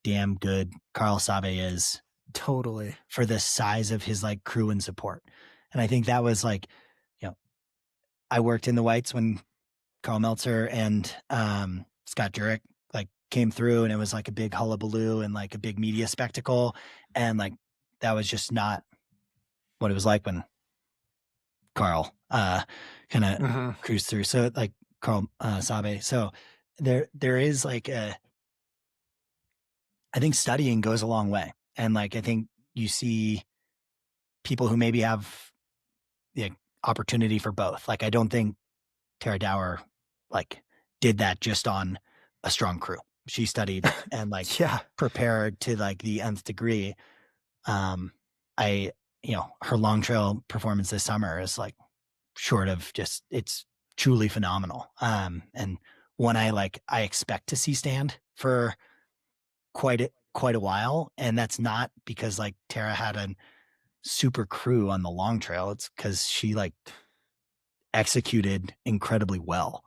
damn good Carl Sabe is Totally. for the size of his like crew and support. And I think that was like, I worked in the whites when Carl Meltzer and Scott Jurek like came through, and it was like a big hullabaloo and like a big media spectacle. And like, that was just not what it was like when Carl kind of cruised through. So like Carl Sabe. So there is like I think studying goes a long way. And like, I think you see people who maybe have the opportunity for both. Like, I don't think Tara Dower like did that just on a strong crew. She studied and like prepared to like the nth degree. I, her long trail performance this summer is like short of just, it's truly phenomenal. And one I expect to see stand for quite a while. And that's not because like Tara had a super crew on the long trail. It's because she like executed incredibly well.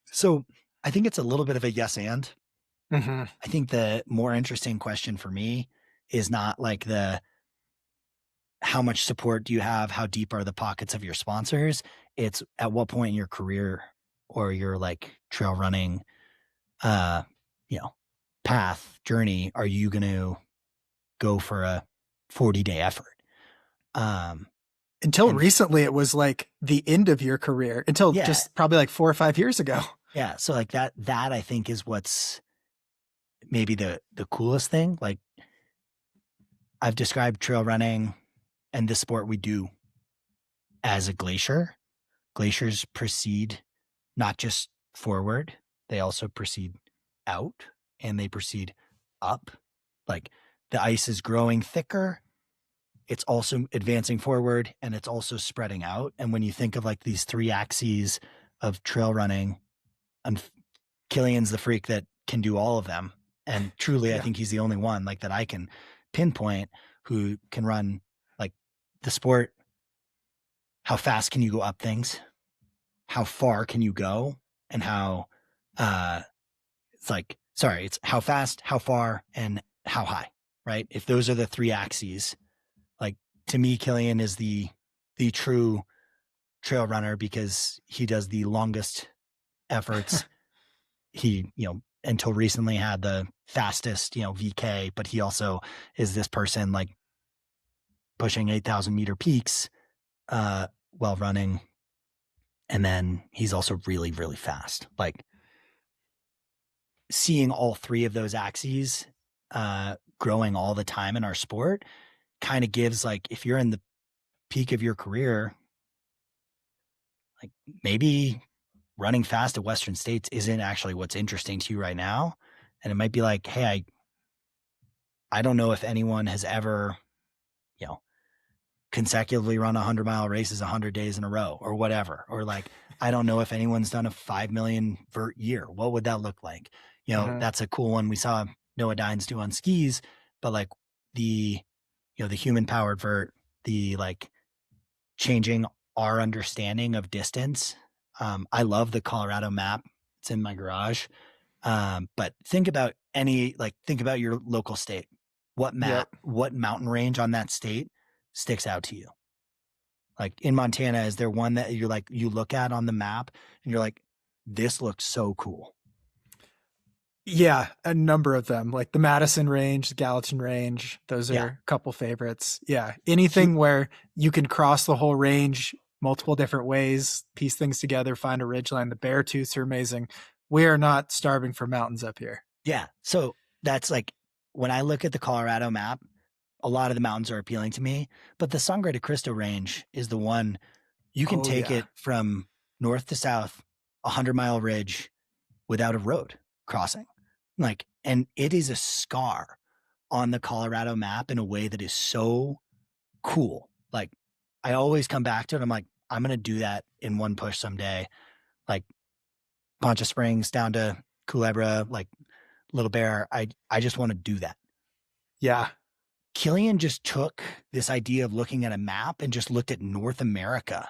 So I think it's a little bit of a yes and. Mm-hmm. I think the more interesting question for me is not like the how much support do you have, how deep are the pockets of your sponsors. It's at what point in your career or your like trail running path journey are you going to go for a 40-day effort. Until recently, it was like the end of your career until just probably like 4 or 5 years ago. Yeah. So like that I think is what's maybe the coolest thing. Like I've described trail running and the sport we do as a glacier. Glaciers proceed not just forward, they also proceed out and they proceed up. Like the ice is growing thicker. It's also advancing forward and it's also spreading out. And when you think of like these 3 axes of trail running, and Killian's the freak that can do all of them. And truly, I think he's the only one like that I can pinpoint who can run like the sport. How fast can you go up things? How far can you go? And how, it's how fast, how far, and how high, right? If those are the 3 axes, like to me, Killian is the true trail runner because he does the longest efforts. He, until recently had the fastest, VK, but he also is this person like pushing 8,000 meter peaks while running. And then he's also really, really fast. Like seeing all 3 of those axes growing all the time in our sport kind of gives like, if you're in the peak of your career, like maybe running fast at Western States isn't actually what's interesting to you right now. And it might be like, hey, I don't know if anyone has ever, consecutively run 100-mile races 100 days in a row or whatever. Or like, I don't know if anyone's done a 5 million vert year. What would that look like? That's a cool one we saw Noah Dines do on skis, but like the human powered vert, the like changing our understanding of distance. I love the Colorado map. It's in my garage. But think about your local state. What mountain range on that state sticks out to you? Like in Montana, is there one that you're like, you look at on the map and you're like, this looks so cool? Yeah, a number of them, like the Madison Range, the Gallatin Range. Those are a couple favorites. Yeah, anything where you can cross the whole range multiple different ways, piece things together, find a ridgeline. The Beartooths are amazing. We are not starving for mountains up here. Yeah, so that's like when I look at the Colorado map, a lot of the mountains are appealing to me, but the Sangre de Cristo Range is the one you can take it from north to south, 100-mile ridge without a road crossing. Like, and it is a scar on the Colorado map in a way that is so cool. Like I always come back to it. I'm like, I'm going to do that in one push someday. Like Poncha Springs down to Culebra, like Little Bear. I just want to do that. Yeah. Killian just took this idea of looking at a map and just looked at North America.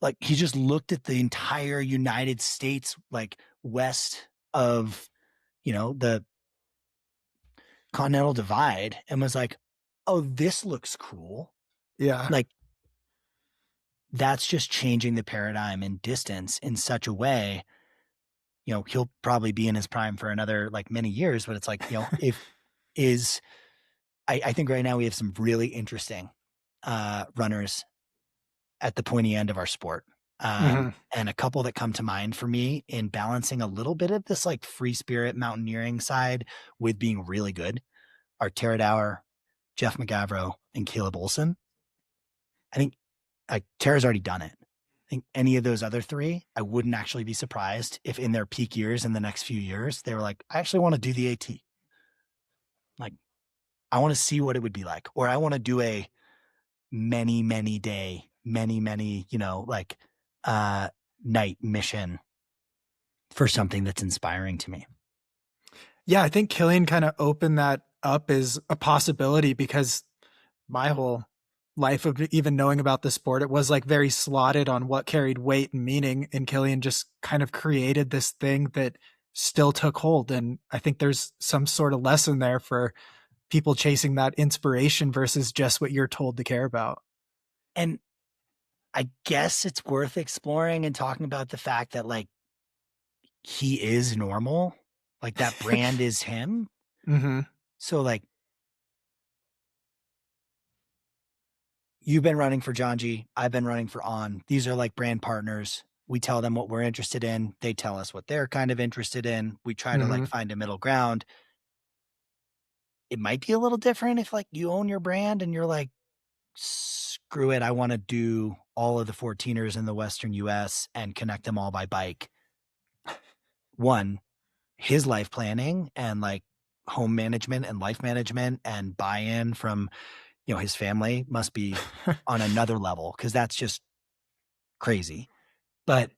Like he just looked at the entire United States, like west of, the Continental Divide, and was like, oh, this looks cool. Yeah. Like that's just changing the paradigm in distance in such a way, he'll probably be in his prime for another like many years, but it's like, I think right now we have some really interesting runners at the pointy end of our sport. And a couple that come to mind for me in balancing a little bit of this like free spirit mountaineering side with being really good are Tara Dower, Jeff McGavro, and Caleb Olson. I think like Tara's already done it. I think any of those other 3, I wouldn't actually be surprised if in their peak years in the next few years, they were like, I actually want to do the AT. Like, I want to see what it would be like, or I want to do a many, many day, many, night mission for something that's inspiring to me. Yeah, I think Killian kind of opened that up as a possibility because my whole life of even knowing about the sport, it was like very slotted on what carried weight and meaning. And Killian just kind of created this thing that still took hold. And I think there's some sort of lesson there for people chasing that inspiration versus just what you're told to care about. And I guess it's worth exploring and talking about the fact that like he is normal, like that brand is him. Mm-hmm. So like you've been running for John G. I've been running for On. These are like brand partners. We tell them what we're interested in. They tell us what they're kind of interested in. We try to like find a middle ground. It might be a little different if like you own your brand and you're like, screw it. I want to do all of the 14ers in the Western US and connect them all by bike. One, his life planning and like home management and life management and buy-in from, you know, his family must be on another level because that's just crazy. But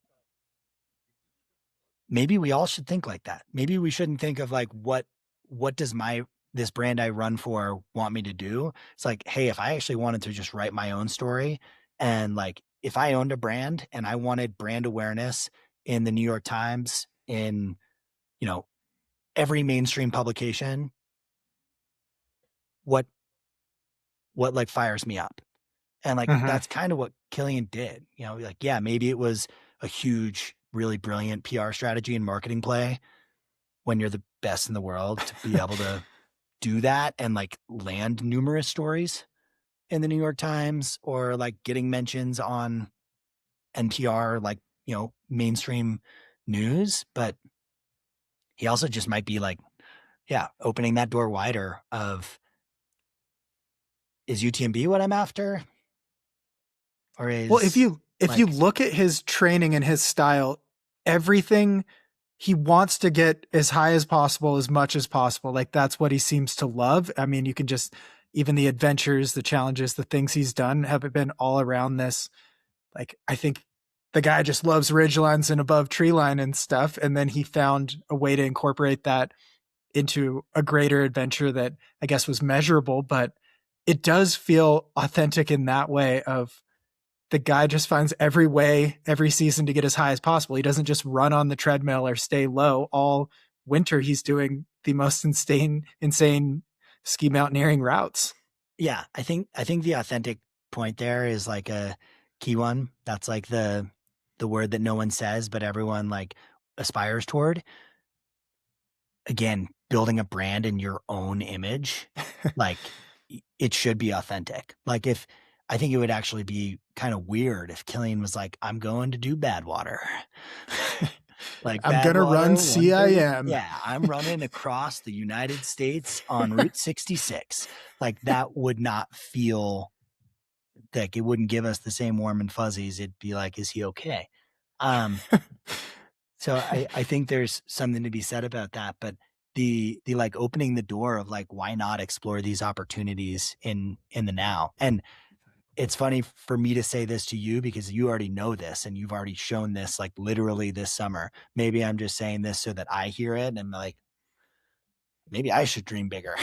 maybe we all should think like that. Maybe we shouldn't think of like, what does this brand I run for want me to do? It's like, hey, if I actually wanted to just write my own story and like, if I owned a brand and I wanted brand awareness in the New York Times, in, you know, every mainstream publication, what like fires me up? And like, that's kind of what Killian did, you know, like, yeah, maybe it was a huge, really brilliant PR strategy and marketing play when you're the best in the world to be able to do that and like land numerous stories in the New York Times or like getting mentions on NPR, like, you know, mainstream news. But he also just might be like, yeah, opening that door wider of, is UTMB what I'm after? Or is, well, if you look at his training and his style, everything he wants to get as high as possible, as much as possible. Like that's what he seems to love. I mean, you can just, even the adventures, the challenges, the things he's done have been all around this. Like, I think the guy just loves ridgelines and above tree line and stuff. And then he found a way to incorporate that into a greater adventure that I guess was measurable, but it does feel authentic in that way of, the guy just finds every way every season to get as high as possible. He doesn't just run on the treadmill or stay low all winter. He's doing the most insane ski mountaineering routes. Yeah. I think the authentic point there is like a key one. That's like the word that no one says, but everyone like aspires toward. Again, building a brand in your own image, like it should be authentic. Like I think it would actually be kind of weird if Killian was like, I'm going to do Badwater. Like I'm going to run CIM. Yeah, I'm running across the United States on Route 66. Like that would not feel like, it wouldn't give us the same warm and fuzzies. It'd be like, is he okay? So I think there's something to be said about that. But the like opening the door of like, why not explore these opportunities in the now? And it's funny for me to say this to you because you already know this and you've already shown this like literally this summer. Maybe I'm just saying this so that I hear it and I'm like, maybe I should dream bigger.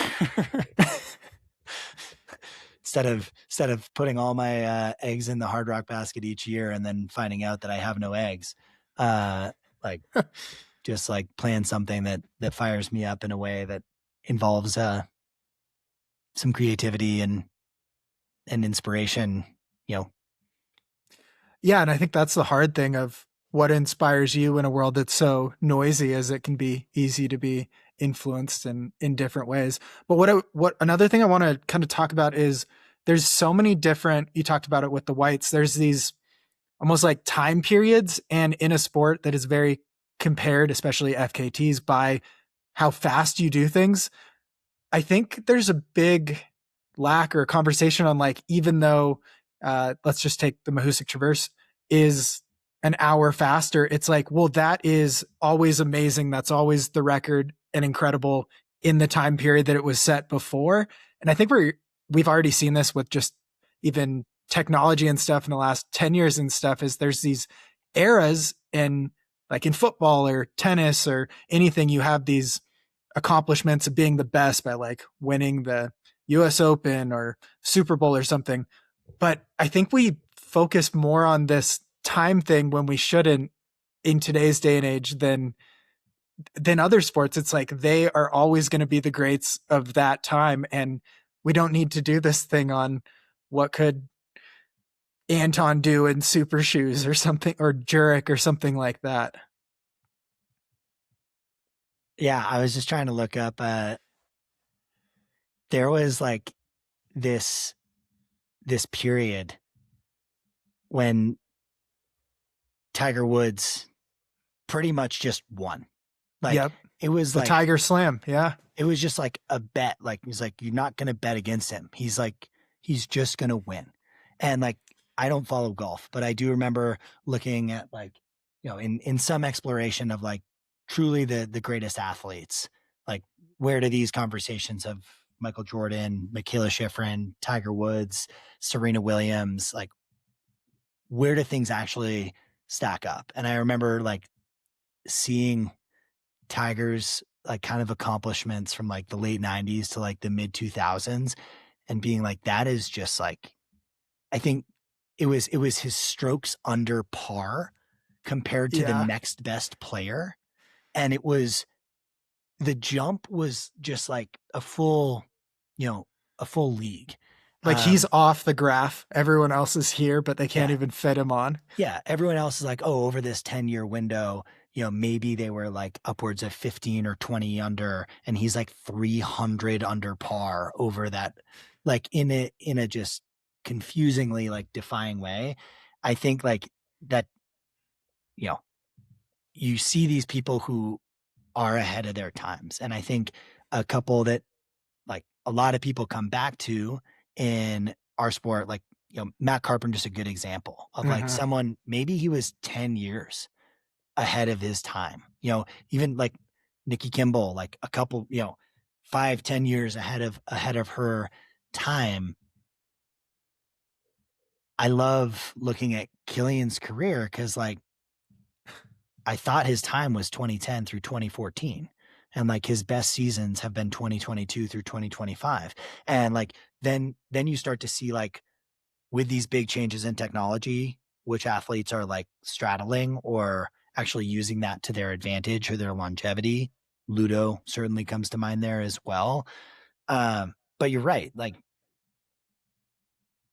Instead of putting all my eggs in the Hard Rock basket each year and then finding out that I have no eggs, like just like plan something that fires me up in a way that involves some creativity and inspiration, you know. Yeah, and I think that's the hard thing of what inspires you in a world that's so noisy, as it can be easy to be influenced in different ways. But what another thing I want to kind of talk about is there's so many different, you talked about it with the whites, there's these almost like time periods, and in a sport that is very compared, especially FKTs, by how fast you do things. I think there's a big lack or conversation on like, even though let's just take the Mahoosuc Traverse is an hour faster, it's like, well, that is always amazing. That's always the record and incredible in the time period that it was set before. And I think we've already seen this with just even technology and stuff in the last 10 years and stuff, is there's these eras, and like in football or tennis or anything, you have these accomplishments of being the best by like winning the US Open or Super Bowl or something. But I think we focus more on this time thing when we shouldn't in today's day and age than than other sports. It's like they are always going to be the greats of that time, and we don't need to do this thing on what could Anton do in super shoes or something, or Jurek or something like that. Yeah, I was just trying to look up. There was like this this period when Tiger Woods pretty much just won. Like Yep. it was The like Tiger Slam. Yeah. it was just like a bet. Like he's like, you're not gonna bet against him. He's like, he's just gonna win. And like I don't follow golf, but I do remember looking at like, in some exploration of like truly the greatest athletes, like where do these conversations of Michael Jordan, Michaela Schifrin, Tiger Woods, Serena Williams, like where do things actually stack up? And I remember like seeing Tiger's like kind of accomplishments from like the late 90s to like the mid 2000s and being like, that is just like, I think it was his strokes under par compared to the Yeah. next best player. And it was, the jump was just like a full, a full league. Like he's off the graph. Everyone else is here, but they can't even fit him on. Yeah. Everyone else is like, oh, over this 10-year window, maybe they were like upwards of 15 or 20 under, and he's like 300 under par over that, like in a just confusingly like defying way. I think like that, you see these people who are ahead of their times. And I think a couple that like a lot of people come back to in our sport, like, Matt Carpenter's a good example of like someone, maybe he was 10 years ahead of his time, even like Nikki Kimball, like a couple, 5-10 years ahead of her time. I love looking at Killian's career because like I thought his time was 2010 through 2014. And like his best seasons have been 2022 through 2025. And like then you start to see like with these big changes in technology, which athletes are like straddling or actually using that to their advantage or their longevity. Ludo certainly comes to mind there as well. But you're right. Like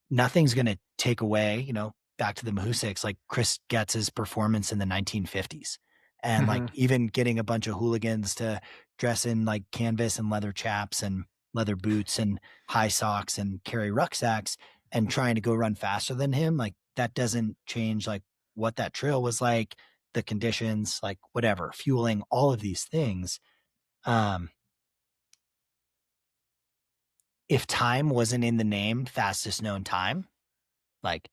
nothing's going to take away, back to the Mahusiks, like Chris Getz's performance in the 1950s. And like even getting a bunch of hooligans to dress in like canvas and leather chaps and leather boots and high socks and carry rucksacks and trying to go run faster than him, like that doesn't change like what that trail was like, the conditions, like whatever, fueling, all of these things. If time wasn't in the name, fastest known time, like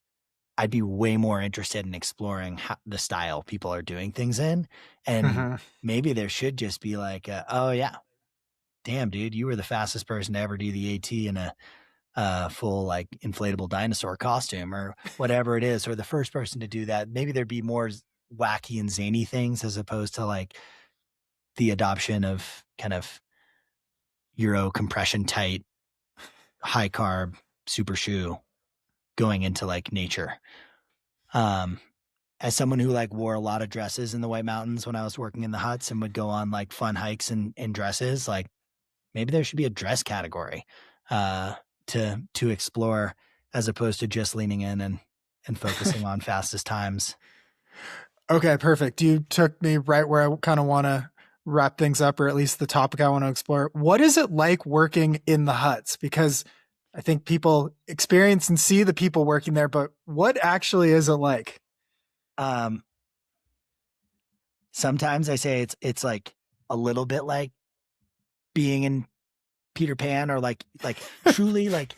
I'd be way more interested in exploring the style people are doing things in. And maybe there should just be like, oh yeah, damn dude, you were the fastest person to ever do the AT in a full like inflatable dinosaur costume or whatever it is, or the first person to do that. Maybe there'd be more wacky and zany things as opposed to like the adoption of kind of Euro compression tight, high carb, super shoe going into like nature. As someone who like wore a lot of dresses in the White Mountains when I was working in the huts and would go on like fun hikes in dresses, like maybe there should be a dress category to explore as opposed to just leaning in and focusing on fastest times. Okay, perfect. You took me right where I kind of want to wrap things up, or at least the topic I want to explore. What is it like working in the huts? Because I think people experience and see the people working there, but what actually is it like? Sometimes I say it's like a little bit like being in Peter Pan, or like truly like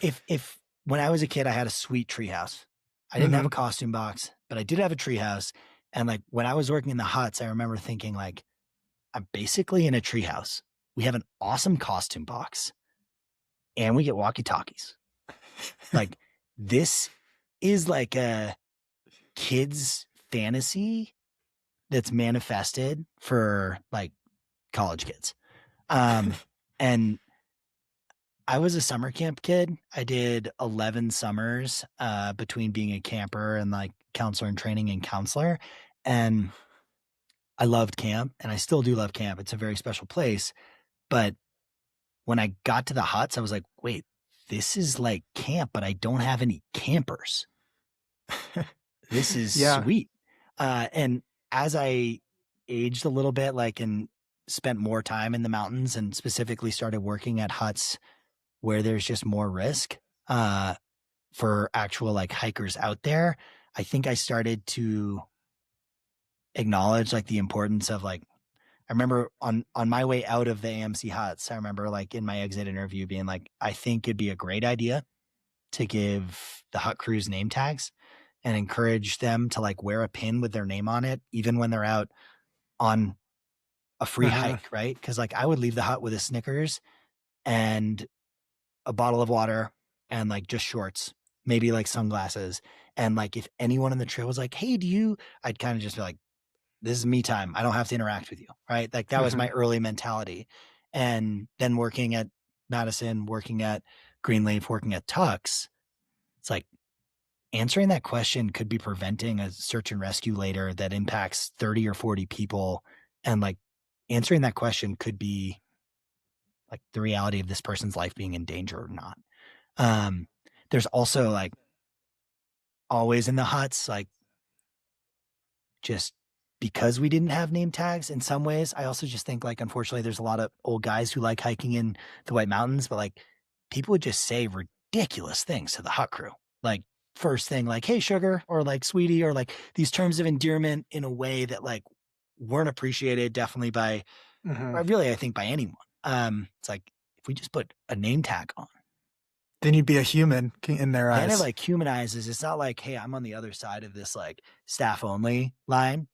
if when I was a kid I had a sweet treehouse. I didn't have a costume box, but I did have a treehouse. And like when I was working in the huts, I remember thinking like, I'm basically in a treehouse. We have an awesome costume box and we get walkie-talkies. Like this is like a kid's fantasy that's manifested for like college kids. And I was a summer camp kid. I did 11 summers between being a camper and like counselor in training and counselor. And I loved camp, and I still do love camp. It's a very special place. But when I got to the huts, I was like, wait, this is like camp, but I don't have any campers. This is Yeah. sweet. And as I aged a little bit, like, and spent more time in the mountains and specifically started working at huts where there's just more risk for actual like hikers out there, I think I started to acknowledge like the importance of like, I remember on my way out of the AMC huts, I remember like in my exit interview being like, I think it'd be a great idea to give the hut crews name tags and encourage them to like wear a pin with their name on it, even when they're out on a free hike, right? Because like I would leave the hut with a Snickers and a bottle of water and like just shorts, maybe like sunglasses. And like if anyone on the trail was like, hey, I'd kind of just be like, this is me time. I don't have to interact with you, right? Like that was my early mentality. And then working at Madison, working at Greenleaf, working at Tux, it's like answering that question could be preventing a search and rescue later that impacts 30 or 40 people. And like answering that question could be like the reality of this person's life being in danger or not. There's also like always in the huts, like just because we didn't have name tags in some ways. I also just think like, unfortunately, there's a lot of old guys who like hiking in the White Mountains, but like people would just say ridiculous things to the hut crew. Like first thing, like, hey, sugar, or like sweetie, or like these terms of endearment in a way that like weren't appreciated definitely by, really, I think by anyone. It's like, if we just put a name tag on, then you'd be a human in their eyes. Then it like humanizes. It's not like, hey, I'm on the other side of this like staff only line.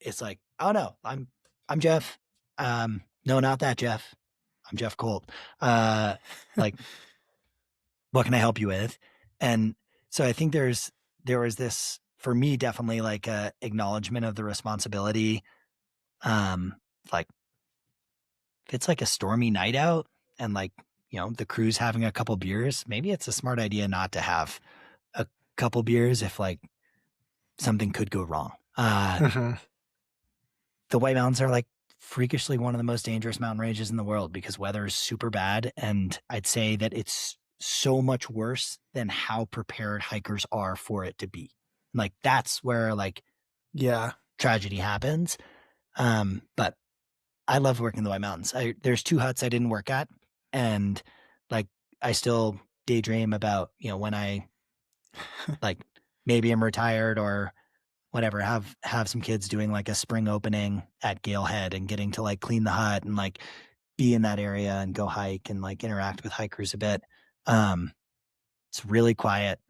It's like, oh no, I'm Jeff. No, not that Jeff. I'm Jeff Colt. Like, what can I help you with? And so I think there was this, for me, definitely like a acknowledgement of the responsibility. Like if it's like a stormy night out and like, the crew's having a couple beers, maybe it's a smart idea not to have a couple beers if like something could go wrong. The White Mountains are like freakishly one of the most dangerous mountain ranges in the world because weather is super bad. And I'd say that it's so much worse than how prepared hikers are for it to be. Like that's where like, tragedy happens. But I love working in the White Mountains. There's 2 huts I didn't work at. And like, I still daydream about, when I like maybe I'm retired or whatever, have some kids doing like a spring opening at Galehead and getting to like clean the hut and like be in that area and go hike and like interact with hikers a bit. It's really quiet.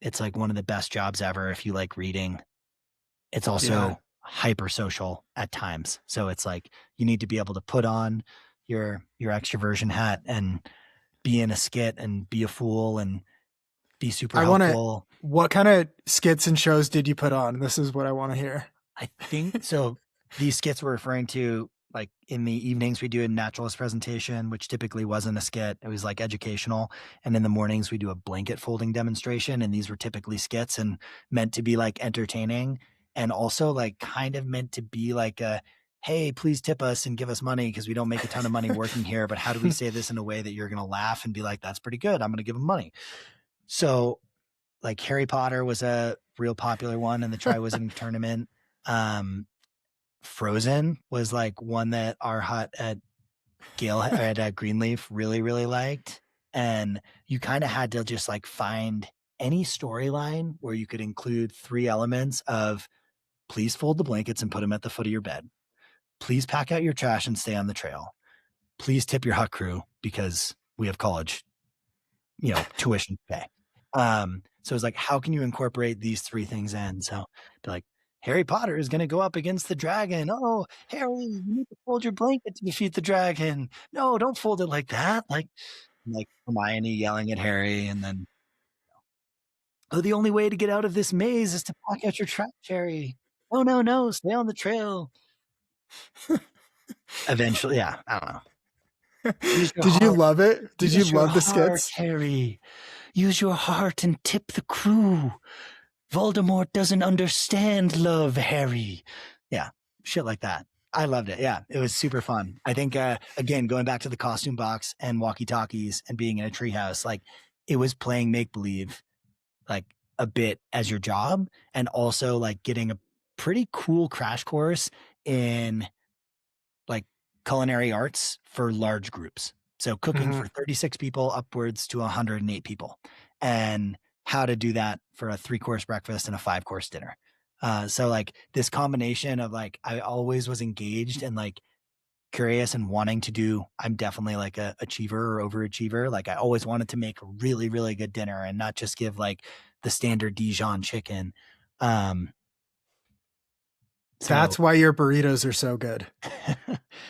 It's like one of the best jobs ever if you like reading. It's also hyper social at times. So it's like you need to be able to put on your extroversion hat and be in a skit and be a fool and be super helpful. What kind of skits and shows did you put on? This is what I want to hear. I think so. These skits were referring to like in the evenings we do a naturalist presentation, which typically wasn't a skit. It was like educational. And in the mornings we do a blanket folding demonstration. And these were typically skits and meant to be like entertaining and also like kind of meant to be like a, hey, please tip us and give us money because we don't make a ton of money working here. But how do we say this in a way that you're going to laugh and be like, that's pretty good. I'm going to give them money. So like Harry Potter was a real popular one in the Triwizard tournament. Frozen was like one that our hut at Greenleaf really, really liked. And you kind of had to just like find any storyline where you could include 3 elements of please fold the blankets and put them at the foot of your bed. Please pack out your trash and stay on the trail. Please tip your hut crew because we have college, tuition to pay. So it's like, how can you incorporate these 3 things in? So be like, Harry Potter is going to go up against the dragon. Oh, Harry, you need to fold your blanket to defeat the dragon. No, don't fold it like that. Like Hermione yelling at Harry and then, oh, the only way to get out of this maze is to pack out your trash, Harry. Oh, no, stay on the trail. Eventually, I don't know. Did you love it? Did you love the skits? Harry, use your heart and tip the crew. Voldemort doesn't understand love, Harry. Yeah. shit like that. I loved it. Yeah, it was super fun. I think again, going back to the costume box and walkie talkies and being in a treehouse, like it was playing make believe like a bit as your job, and also like getting a pretty cool crash course in like culinary arts for large groups. So cooking for 36 people upwards to 108 people, and how to do that for a 3-course breakfast and a 5-course dinner. So like this combination of like, I always was engaged and like curious and wanting to do, I'm definitely like a achiever or overachiever. Like I always wanted to make a really, really good dinner and not just give like the standard Dijon chicken. That's why your burritos are so good.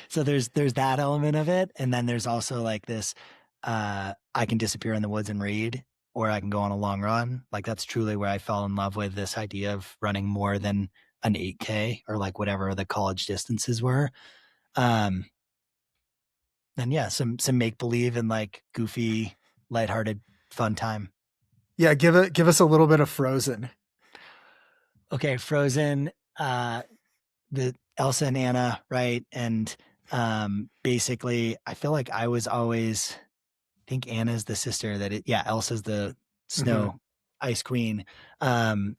So there's that element of it. And then there's also like this, I can disappear in the woods and read, or I can go on a long run. Like that's truly where I fell in love with this idea of running more than an 8K or like whatever the college distances were. And yeah, some make believe and like goofy, lighthearted, fun time. Yeah, give us a little bit of Frozen. Okay, Frozen, the Elsa and Anna, right? And basically, I feel like I was always, I think Anna's the sister Elsa's the snow ice queen. I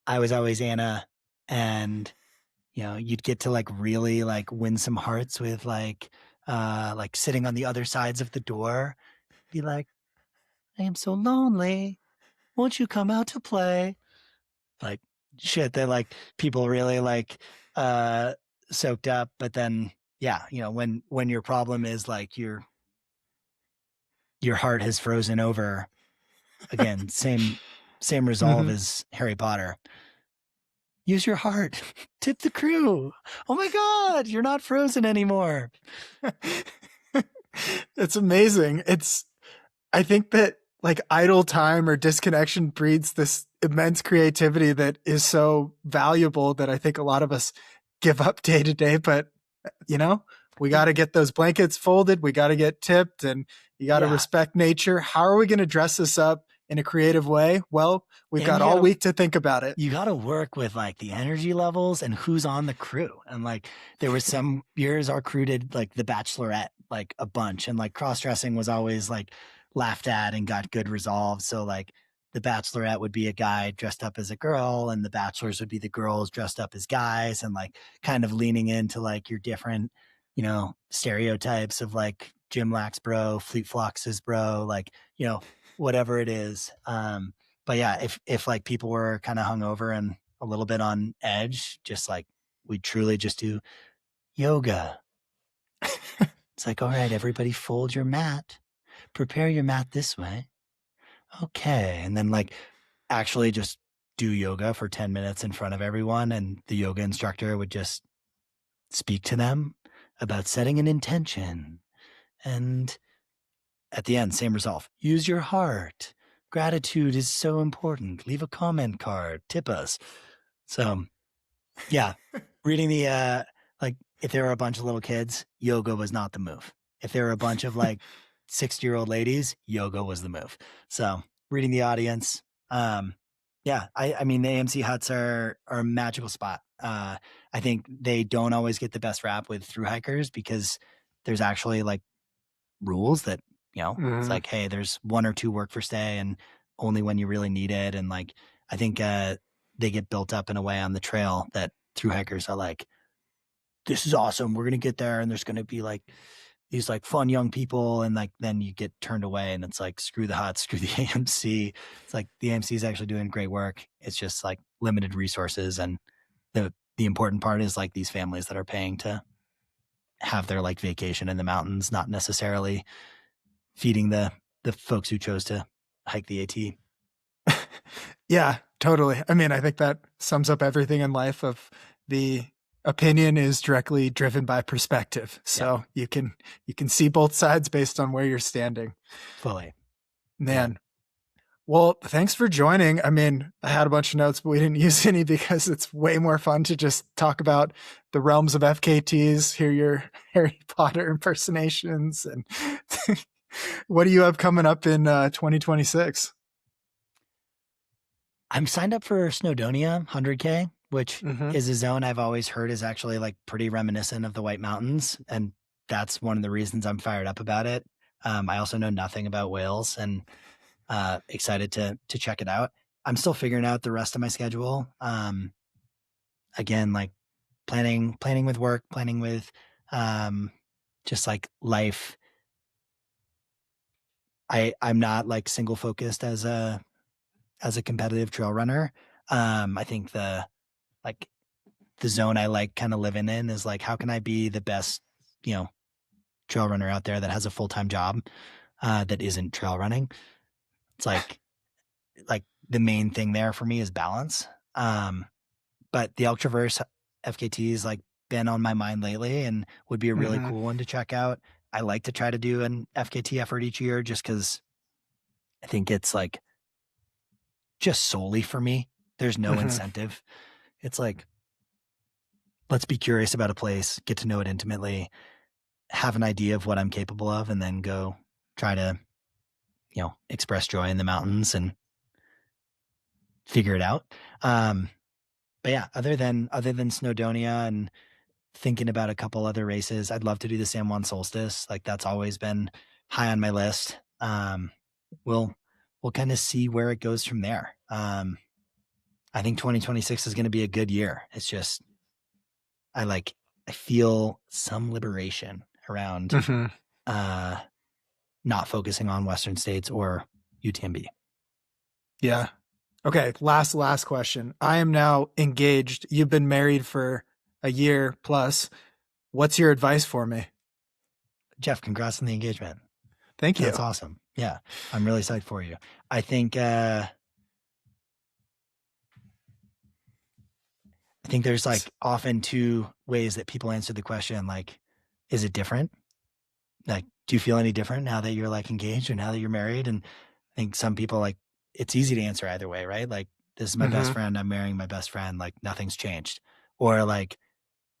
was always Anna, and you know, you'd get to like really like win some hearts with like sitting on the other sides of the door, be like, I am so lonely. Won't you come out to play? Like shit that like people really like soaked up. But then yeah, you know, when your problem is like your heart has frozen over, again, same resolve as Harry Potter. Use your heart. Tip the crew. Oh my God, you're not frozen anymore. It's amazing. I think that like idle time or disconnection breeds this immense creativity that is so valuable that I think a lot of us give up day to day. But, you know, we got to get those blankets folded. We got to get tipped, and you got to respect nature. How are we going to dress this up in a creative way? Well, we've got all week to think about it. You got to work with like the energy levels and who's on the crew. And like there were some years our crew did like The Bachelorette like a bunch, and like cross-dressing was always like laughed at and got good resolve. So like The Bachelorette would be a guy dressed up as a girl, and the Bachelors would be the girls dressed up as guys, and like kind of leaning into like your different, you know, stereotypes of like Jim Lax bro, Fleet Foxes bro, like, you know, whatever it is. But yeah, if like people were kind of hungover and a little bit on edge, just like we truly just do yoga. It's like, all right, everybody fold your mat, prepare your mat this way. Okay. And then like actually just do yoga for 10 minutes in front of everyone. And the yoga instructor would just speak to them about setting an intention. And at the end, same resolve. Use your heart. Gratitude is so important. Leave a comment card. Tip us. So, yeah, reading the like, if there were a bunch of little kids, yoga was not the move. If there were a bunch of like 60-year-old ladies, yoga was the move. So, reading the audience. Yeah, I mean, the AMC huts are a magical spot. I think they don't always get the best rap with thru hikers because there's actually like rules that, you know, it's like, hey, there's 1 or 2 work for stay and only when you really need it. And like, I think they get built up in a way on the trail that thru hikers are like, this is awesome. We're going to get there. And there's going to be like these like fun young people. And like, then you get turned away and it's like, screw the huts, screw the AMC. It's like the AMC is actually doing great work. It's just like limited resources. And the important part is like these families that are paying to have their like vacation in the mountains, not necessarily feeding the folks who chose to hike the AT. Yeah, totally. I mean, I think that sums up everything in life. Of the opinion is directly driven by perspective. So you can see both sides based on where you're standing. Fully. Man. Well, thanks for joining. I mean, I had a bunch of notes, but we didn't use any because it's way more fun to just talk about the realms of FKTs, hear your Harry Potter impersonations. And what do you have coming up in 2026? I'm signed up for Snowdonia 100K, which is a zone I've always heard is actually like pretty reminiscent of the White Mountains. And that's one of the reasons I'm fired up about it. I also know nothing about Wales and excited to check it out. I'm still figuring out the rest of my schedule. Again, like planning with work, planning with just like life. I'm not like single focused as a competitive trail runner. I think the zone I like kind of living in is like, how can I be the best, trail runner out there that has a full-time job that isn't trail running? It's like the main thing there for me is balance. But the Elk Traverse FKTs like been on my mind lately and would be a really cool one to check out. I like to try to do an FKT effort each year just because I think it's like just solely for me. There's no incentive. It's like, let's be curious about a place, get to know it intimately, have an idea of what I'm capable of, and then go try to, express joy in the mountains and figure it out. But yeah, other than Snowdonia and thinking about a couple other races, I'd love to do the San Juan Solstice. Like that's always been high on my list. We'll kind of see where it goes from there. I think 2026 is going to be a good year. It's just, I feel some liberation around not focusing on Western states or UTMB. Yeah. Okay. Last question. I am now engaged. You've been married for a year plus. What's your advice for me? Jeff, congrats on the engagement. Thank you. That's awesome. Yeah. I'm really psyched for you. I think there's like often two ways that people answer the question. Like, is it different? Like, do you feel any different now that you're like engaged or now that you're married? And I think some people like, it's easy to answer either way, right? Like, this is my best friend. I'm marrying my best friend. Like nothing's changed, or like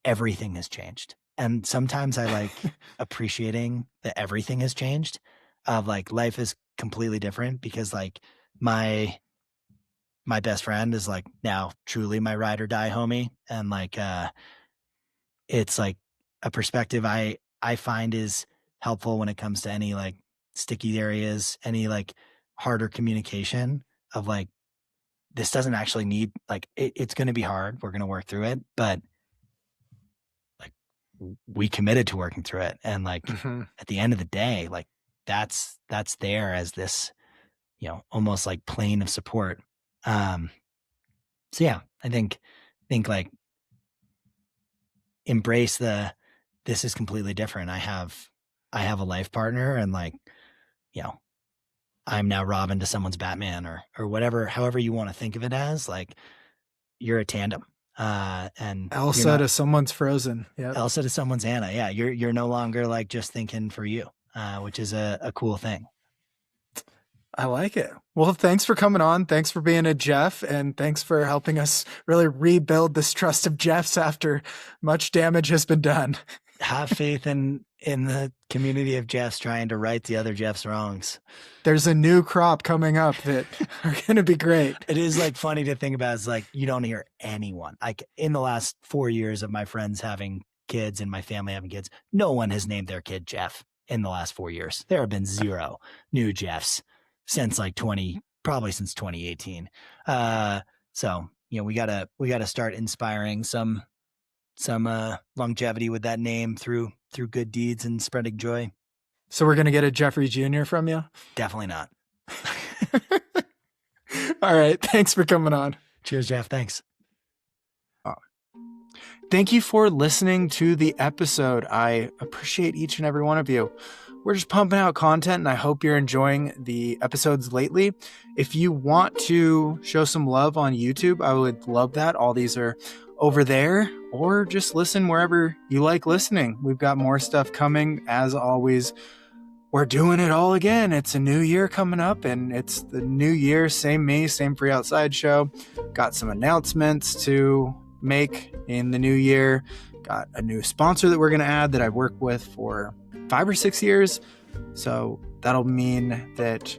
everything has changed. And sometimes I like appreciating that everything has changed, of like life is completely different because like my best friend is like now truly my ride or die homie. And like, it's like a perspective I find is helpful when it comes to any like sticky areas, any like harder communication of like, this doesn't actually need like, it's going to be hard. We're going to work through it, but like we committed to working through it. And like at the end of the day, like that's there as this, almost like plane of support. So yeah, I think like embrace this is completely different. I have a life partner and like, I'm now Robin to someone's Batman or whatever, however you want to think of it as, like you're a tandem. And Elsa to someone's Frozen. Yeah. Elsa to someone's Anna. Yeah. You're no longer like just thinking for you, which is a cool thing. I like it. Well, thanks for coming on. Thanks for being a Jeff, and thanks for helping us really rebuild this trust of Jeffs after much damage has been done. Have faith in the community of Jeffs trying to right the other Jeffs' wrongs. There's a new crop coming up that are going to be great. It is like funny to think about. It's like you don't hear anyone. Like in the last 4 years of my friends having kids and my family having kids, no one has named their kid Jeff in the last 4 years. There have been 0 new Jeffs since like probably since 2018. So, we gotta start inspiring some longevity with that name through good deeds and spreading joy. So we're going to get a Jeffrey Jr. from you? Definitely not. All right. Thanks for coming on. Cheers, Jeff. Thanks. Thank you for listening to the episode. I appreciate each and every one of you. We're just pumping out content, and I hope you're enjoying the episodes lately. If you want to show some love on YouTube, I would love that. All these are over there, or just listen wherever you like listening. We've got more stuff coming. As always, we're doing it all again. It's a new year coming up, and it's the new year. Same me, same Free Outside show. Got some announcements to make in the new year. Got a new sponsor that we're going to add that I've worked with for 5 or 6 years. So that'll mean that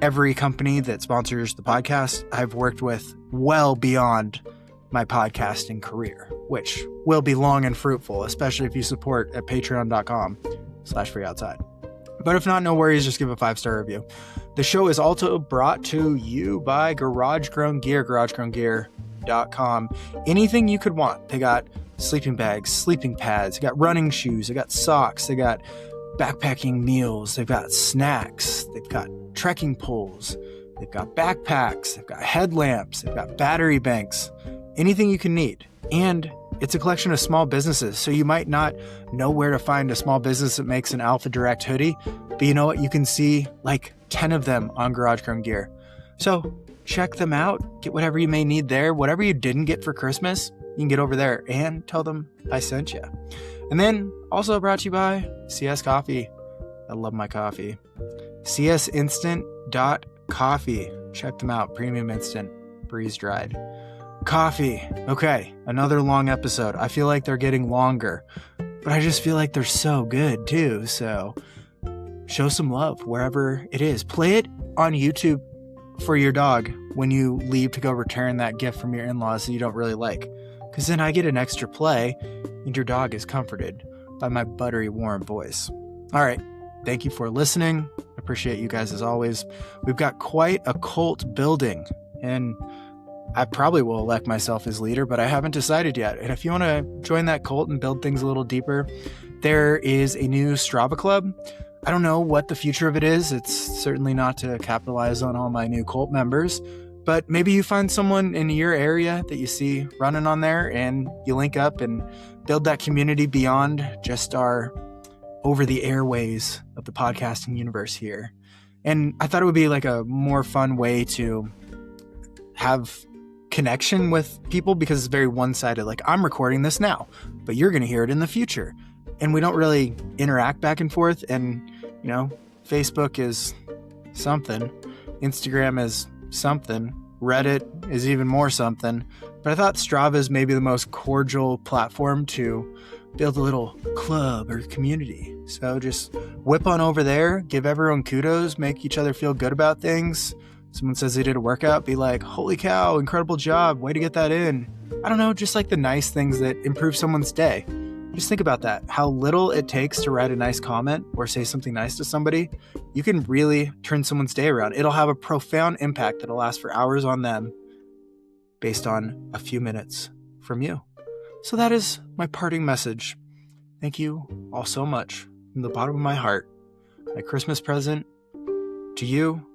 every company that sponsors the podcast I've worked with well beyond my podcasting career, which will be long and fruitful, especially if you support at patreon.com/freeoutside. But if not, no worries, just give a 5-star review. The show is also brought to you by Garage Grown Gear, garagegrowngear.com. Anything you could want. They got sleeping bags, sleeping pads, they got running shoes, they got socks, they got backpacking meals, they've got snacks, they've got trekking poles, they've got backpacks, they've got headlamps, they've got battery banks, anything you can need. And it's a collection of small businesses, so you might not know where to find a small business that makes an Alpha Direct hoodie, but you know what? You can see like 10 of them on Garage Grown Gear. So check them out, get whatever you may need there. Whatever you didn't get for Christmas, you can get over there and tell them I sent you. And then also brought to you by CS Coffee. I love my coffee. csinstant.coffee. Check them out. Premium instant, freeze dried coffee. Okay, another long episode. I feel like they're getting longer, but I just feel like they're so good too. So show some love wherever it is. Play it on YouTube for your dog when you leave to go return that gift from your in-laws that you don't really like. Because then I get an extra play and your dog is comforted by my buttery warm voice. All right. Thank you for listening. I appreciate you guys as always. We've got quite a cult building, and I probably will elect myself as leader, but I haven't decided yet. And if you want to join that cult and build things a little deeper, there is a new Strava club. I don't know what the future of it is. It's certainly not to capitalize on all my new cult members, but maybe you find someone in your area that you see running on there and you link up and build that community beyond just our over the airways of the podcasting universe here. And I thought it would be like a more fun way to have connection with people, because it's very one-sided. Like, I'm recording this now, but you're going to hear it in the future. And we don't really interact back and forth. And, you know, Facebook is something. Instagram is something. Reddit is even more something. But I thought Strava is maybe the most cordial platform to build a little club or community. So just whip on over there, give everyone kudos, make each other feel good about things. Someone says they did a workout, be like, holy cow, incredible job, way to get that in. I don't know, just like the nice things that improve someone's day. Just think about that, how little it takes to write a nice comment or say something nice to somebody. You can really turn someone's day around. It'll have a profound impact that'll last for hours on them based on a few minutes from you. So that is my parting message. Thank you all so much from the bottom of my heart. My Christmas present to you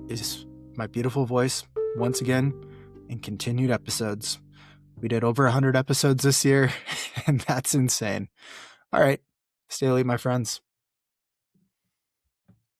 is my beautiful voice once again in continued episodes. We did over 100 episodes this year, and that's insane. All right, stay elite, my friends.